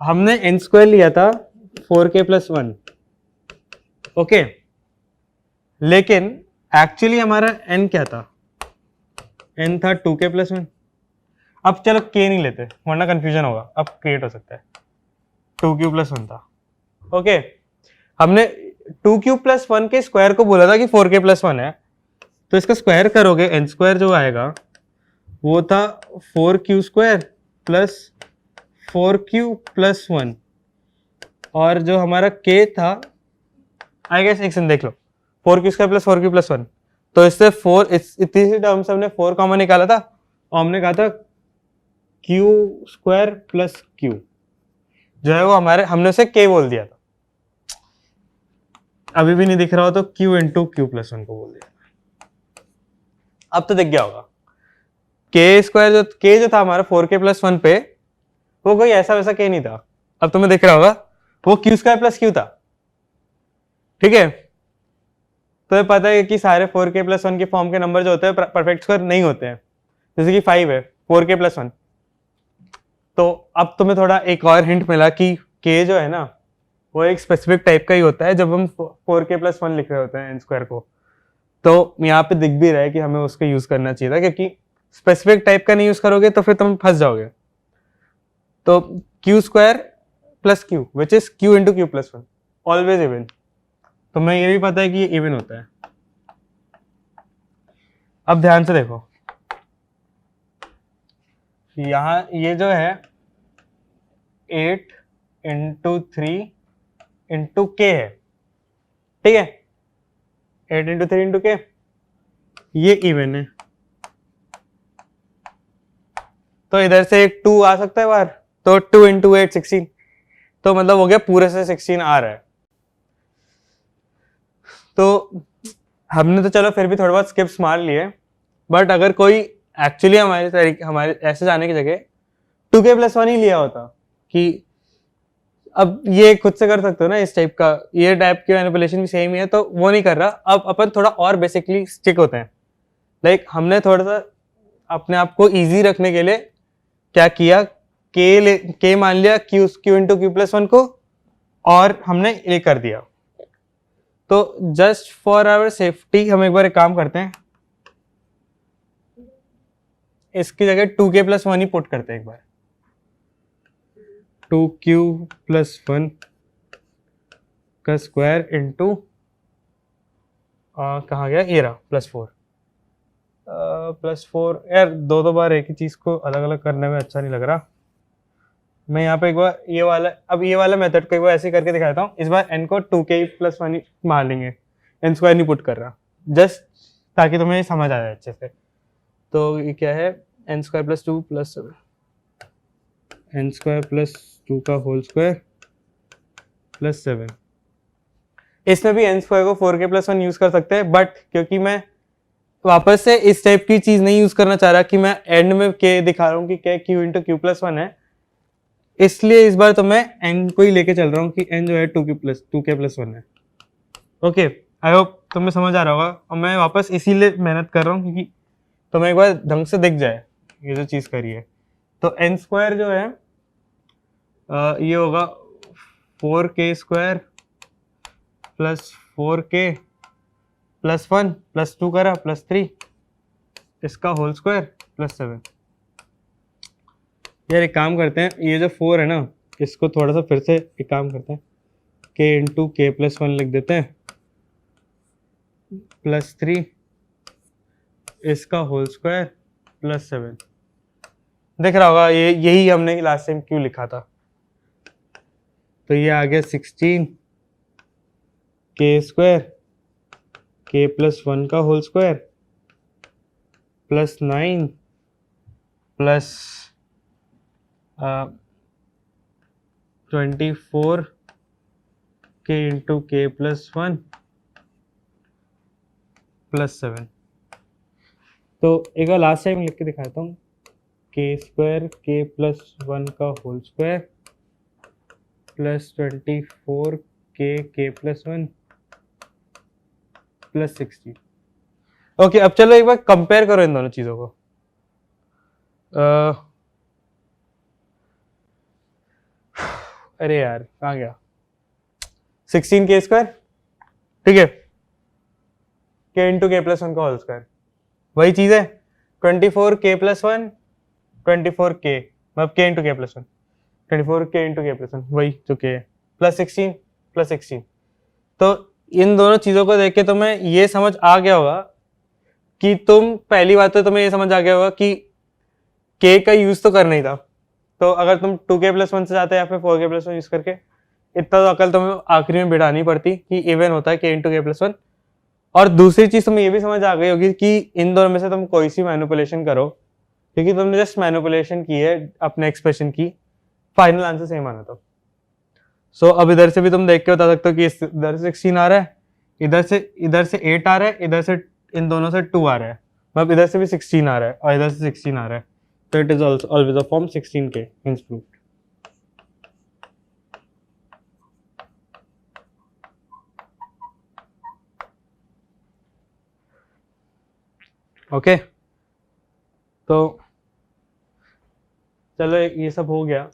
Speaker 1: हमने n² लिया था 4k + 1, ओके, लेकिन एक्चुअली हमारा n क्या था, n था 2k + 1। अब चलो k नहीं लेते वरना कंफ्यूजन होगा, अब क्रिएट हो सकता है। 2q + 1 था, ओके। हमने 2q + 1 के स्क्वायर को बोला था कि 4k + 1 है, तो इसका स्क्वायर करोगे n² जो आएगा वो था 4q² + 4q + 1, और जो हमारा k था, आई गेस एक सेकंड देख लो, 4q² + 4q + 1, तो इससे 4 इतनी सी टर्म से हमने 4 कॉमन निकाला था और हमने कहा था q² + q जो है वो हमने उसे k बोल दिया था। अभी भी नहीं दिख रहा हो तो q इंटू q + 1 को बोल दिया। अब तो दिख गया होगा, k जो था हमारा 4k + 1 पे, वो कोई ऐसा वैसा k नहीं था। अब तुम्हें दिख रहा होगा वो q² + q था, ठीक है। तो ये पता है कि सारे 4k + 1 के फॉर्म के नंबर जो होते हैं परफेक्ट स्क्वायर नहीं होते हैं, जैसे कि 5 है 4k + 1। तो अब तुम्हें थोड़ा एक और हिंट मिला कि k जो है ना वो एक स्पेसिफिक टाइप का ही होता है जब हम 4k + 1 लिख रहे होते हैं n² को। तो यहाँ पे दिख भी रहा है कि हमें उसका यूज करना चाहिए था, क्योंकि स्पेसिफिक टाइप का नहीं यूज करोगे तो फिर तुम फंस जाओगे। तो Q square plus Q which is Q into Q plus one, always even. तो मैं ये भी पता है कि ये इवन होता है। अब ध्यान से देखो, यहां ये जो है 8 इंटू 3 इंटू के है, ठीक है, 8 इंटू 3 इंटू के, ये इवन है। तो इधर से एक 2 आ सकता है बाहर, तो 2 इंटू 8 16, तो मतलब हो गया पूरे से 16 आ रहा है। तो हमने तो चलो फिर भी थोड़ा बहुत स्किप्स मार लिए, बट अगर कोई एक्चुअली हमारे ऐसे जाने की जगह 2k प्लस 1 ही लिया होता, कि अब ये खुद से कर सकते हो ना इस टाइप का, ये टाइप की मैनिपुलेशन भी सेम ही है, तो वो नहीं कर रहा। अब अपन थोड़ा और बेसिकली स्टिक होते हैं, लाइक हमने थोड़ा सा अपने आप को इजी रखने के लिए क्या किया, के मान लिया Q into Q plus one को, और हमने ये कर दिया। तो जस्ट फॉर आवर सेफ्टी हम एक बार एक काम करते हैं, इसकी जगह 2k प्लस 1 ही पुट करते हैं एक बार। 2q प्लस 1 का स्क्वायर इंटू कहाँ गया, ये रहा +4 यार, दो बार एक ही चीज को अलग अलग करने में अच्छा नहीं लग रहा। मैं यहाँ पे एक बार ये वाला मेथड को एक बार ऐसे करके दिखाता हूँ। इस बार n को 2k प्लस 1 मार लेंगे, n स्क्वायर नहीं पुट कर रहा, जस्ट ताकि तुम्हें समझ आ जाए अच्छे से। तो ये क्या है, n square plus 2 plus 7, n square plus 2 का होल स्क्वायर प्लस 7। इसमें भी n स्क्वायर को 4k प्लस 1 यूज कर सकते हैं, बट क्योंकि मैं वापस से इस टाइप की चीज नहीं यूज करना चाह रहा कि मैं एंड में k दिखा रहा हूँ कि k q into Q plus 1 है, इसलिए इस बार तो मैं n को ही लेके चल रहा हूँ कि n जो है 2k प्लस 1 है। ओके, आई होप तुम्हें समझ आ रहा होगा, और मैं वापस इसीलिए मेहनत कर रहा हूँ क्योंकि तुम्हें एक बार ढंग से दिख जाए ये जो चीज करी है। तो n स्क्वायर जो है ये होगा 4k square plus 4k plus 1 plus 2 करा प्लस 3, इसका होल स्क्वायर प्लस 7। यार एक काम करते हैं, ये जो 4 है ना, इसको थोड़ा सा फिर से एक काम करते हैं, k इंटू के प्लस 1 लिख देते हैं प्लस 3, इसका होल स्क्वायर प्लस 7। दिख रहा होगा, ये यही हमने लास्ट टाइम क्यों लिखा था। तो ये आ गया 16 k स्क्वायर k प्लस 1 का whole square plus 9 plus 24 k into k plus 1 plus 7। तो एक बार लास्ट टाइम लिख के दिखाता हूँ, k स्क्वायर k प्लस 1 का whole square plus 24 k plus 1 plus 16। Okay, अब चलो एक बार कंपेयर करो इन दोनों चीजों को। अरे यार कहाँ गया, 16k स्क्वायर, ठीक है, k इंटू के प्लस 1 का होल स्क्वायर, वही चीज है 24k प्लस 1 24k, मतलब k into k plus 1 24k into k plus 1, वही जो k है, प्लस 16। तो इन दोनों चीजों को देख के तुम्हें ये समझ आ गया होगा कि पहली बात तो तुम्हें ये समझ आ गया होगा कि k का यूज तो करना ही था। तो अगर तुम 2k प्लस 1 से जाते या फिर 4k प्लस 1 यूज करके, इतना तो अकल तुम्हें आखिरी में बिठानी पड़ती कि इवन होता है k इंटू के प्लस 1। और दूसरी चीज तुम्हें ये भी समझ आ गई होगी कि इन दोनों में से तुम कोई सी मैनिपुलेशन करो, क्योंकि तुमने जस्ट मैनिपुलेशन की है अपने एक्सप्रेशन की, फाइनल आंसर सेम आना था। सो अब इधर से भी तुम देख के बता सकते हो कि इधर से 16 आ रहा है, इधर से 8 आ रहा है, इधर से इन दोनों से 2 आ रहा है, मतलब इधर से भी 16 आ रहा है और इधर से 16 आ रहा है। तो it is always a form 16k hints proved. Okay, तो चलो ये सब हो गया।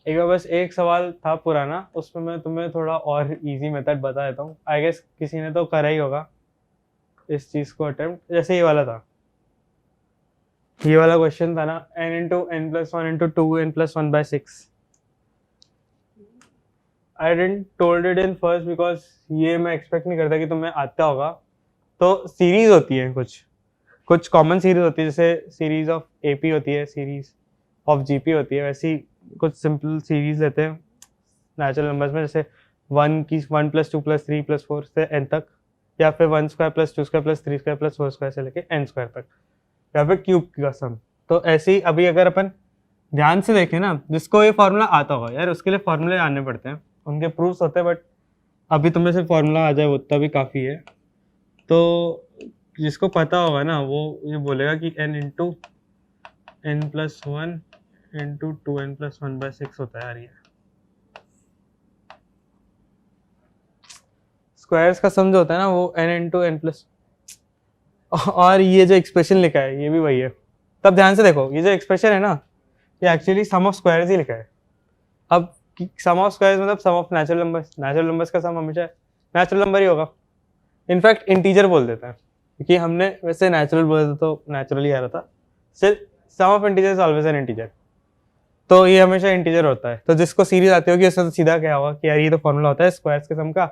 Speaker 1: एक बार बस एक सवाल था पुराना, उसमें मैं तुम्हें थोड़ा और इजी मेथड बता देता हूँ। आई गेस किसी ने तो करा ही होगा इस चीज को अटेम्प्ट, जैसे ये वाला था। ये वाला क्वेश्चन था ना, n into n plus one into two n plus one by six. I didn't told it in first because ये मैं एक्सपेक्ट नहीं करता कि तुम्हें आता होगा। तो सीरीज होती है, कुछ कॉमन सीरीज होती है, जैसे सीरीज ऑफ एपी होती है, सीरीज ऑफ जीपी होती है, वैसी कुछ सिंपल सीरीज लेते हैं नेचुरल नंबर्स में, जैसे one plus two plus three plus four से एन तक, या फिर one square plus two square plus three square plus four square से लेके एन स्क्वायर तक, या फिर क्यूब का सम। तो ऐसे ही अभी अगर अपन ध्यान से देखें ना, जिसको ये फॉर्मूला आता होगा यार, उसके लिए फॉर्मूले आने पड़ते हैं, उनके प्रूफ्स होते हैं, बट अभी तुम्हें से फॉर्मूला आ जाए उतना भी काफ़ी है। तो जिसको पता होगा ना वो ये बोलेगा कि n into n plus one into two n plus one by six होता है यार ये। स्क्वायर्स का सम जो होता है ना वो n इंटू एन प्लस, और ये जो एक्सप्रेशन लिखा है ये भी वही है। तब ध्यान से देखो, ये जो एक्सप्रेशन है ना ये एक्चुअली सम ऑफ स्क्वायर्स ही लिखा है। अब सम ऑफ स्क्वायर्स मतलब सम ऑफ नेचुरल नंबर्स का सम हमेशा नेचुरल नंबर ही होगा। इनफैक्ट इंटीजर बोल देता है, क्योंकि हमने वैसे नेचुरल बोला था तो नेचुरली आ रहा था, सिर्फ sum of integer is always an integer, तो ये हमेशा इंटीजर होता है। तो जिसको सीरीज आती होगी उससे तो सीधा क्या होगा कि यार ये तो फॉर्मूला होता है स्क्वायर्स के सम का,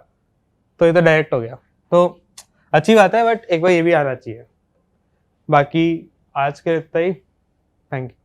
Speaker 1: तो ये तो डायरेक्ट हो गया। तो अच्छी बात है, बट एक बार ये भी आना चाहिए। बाकी आज के इतना ही, थैंक यू।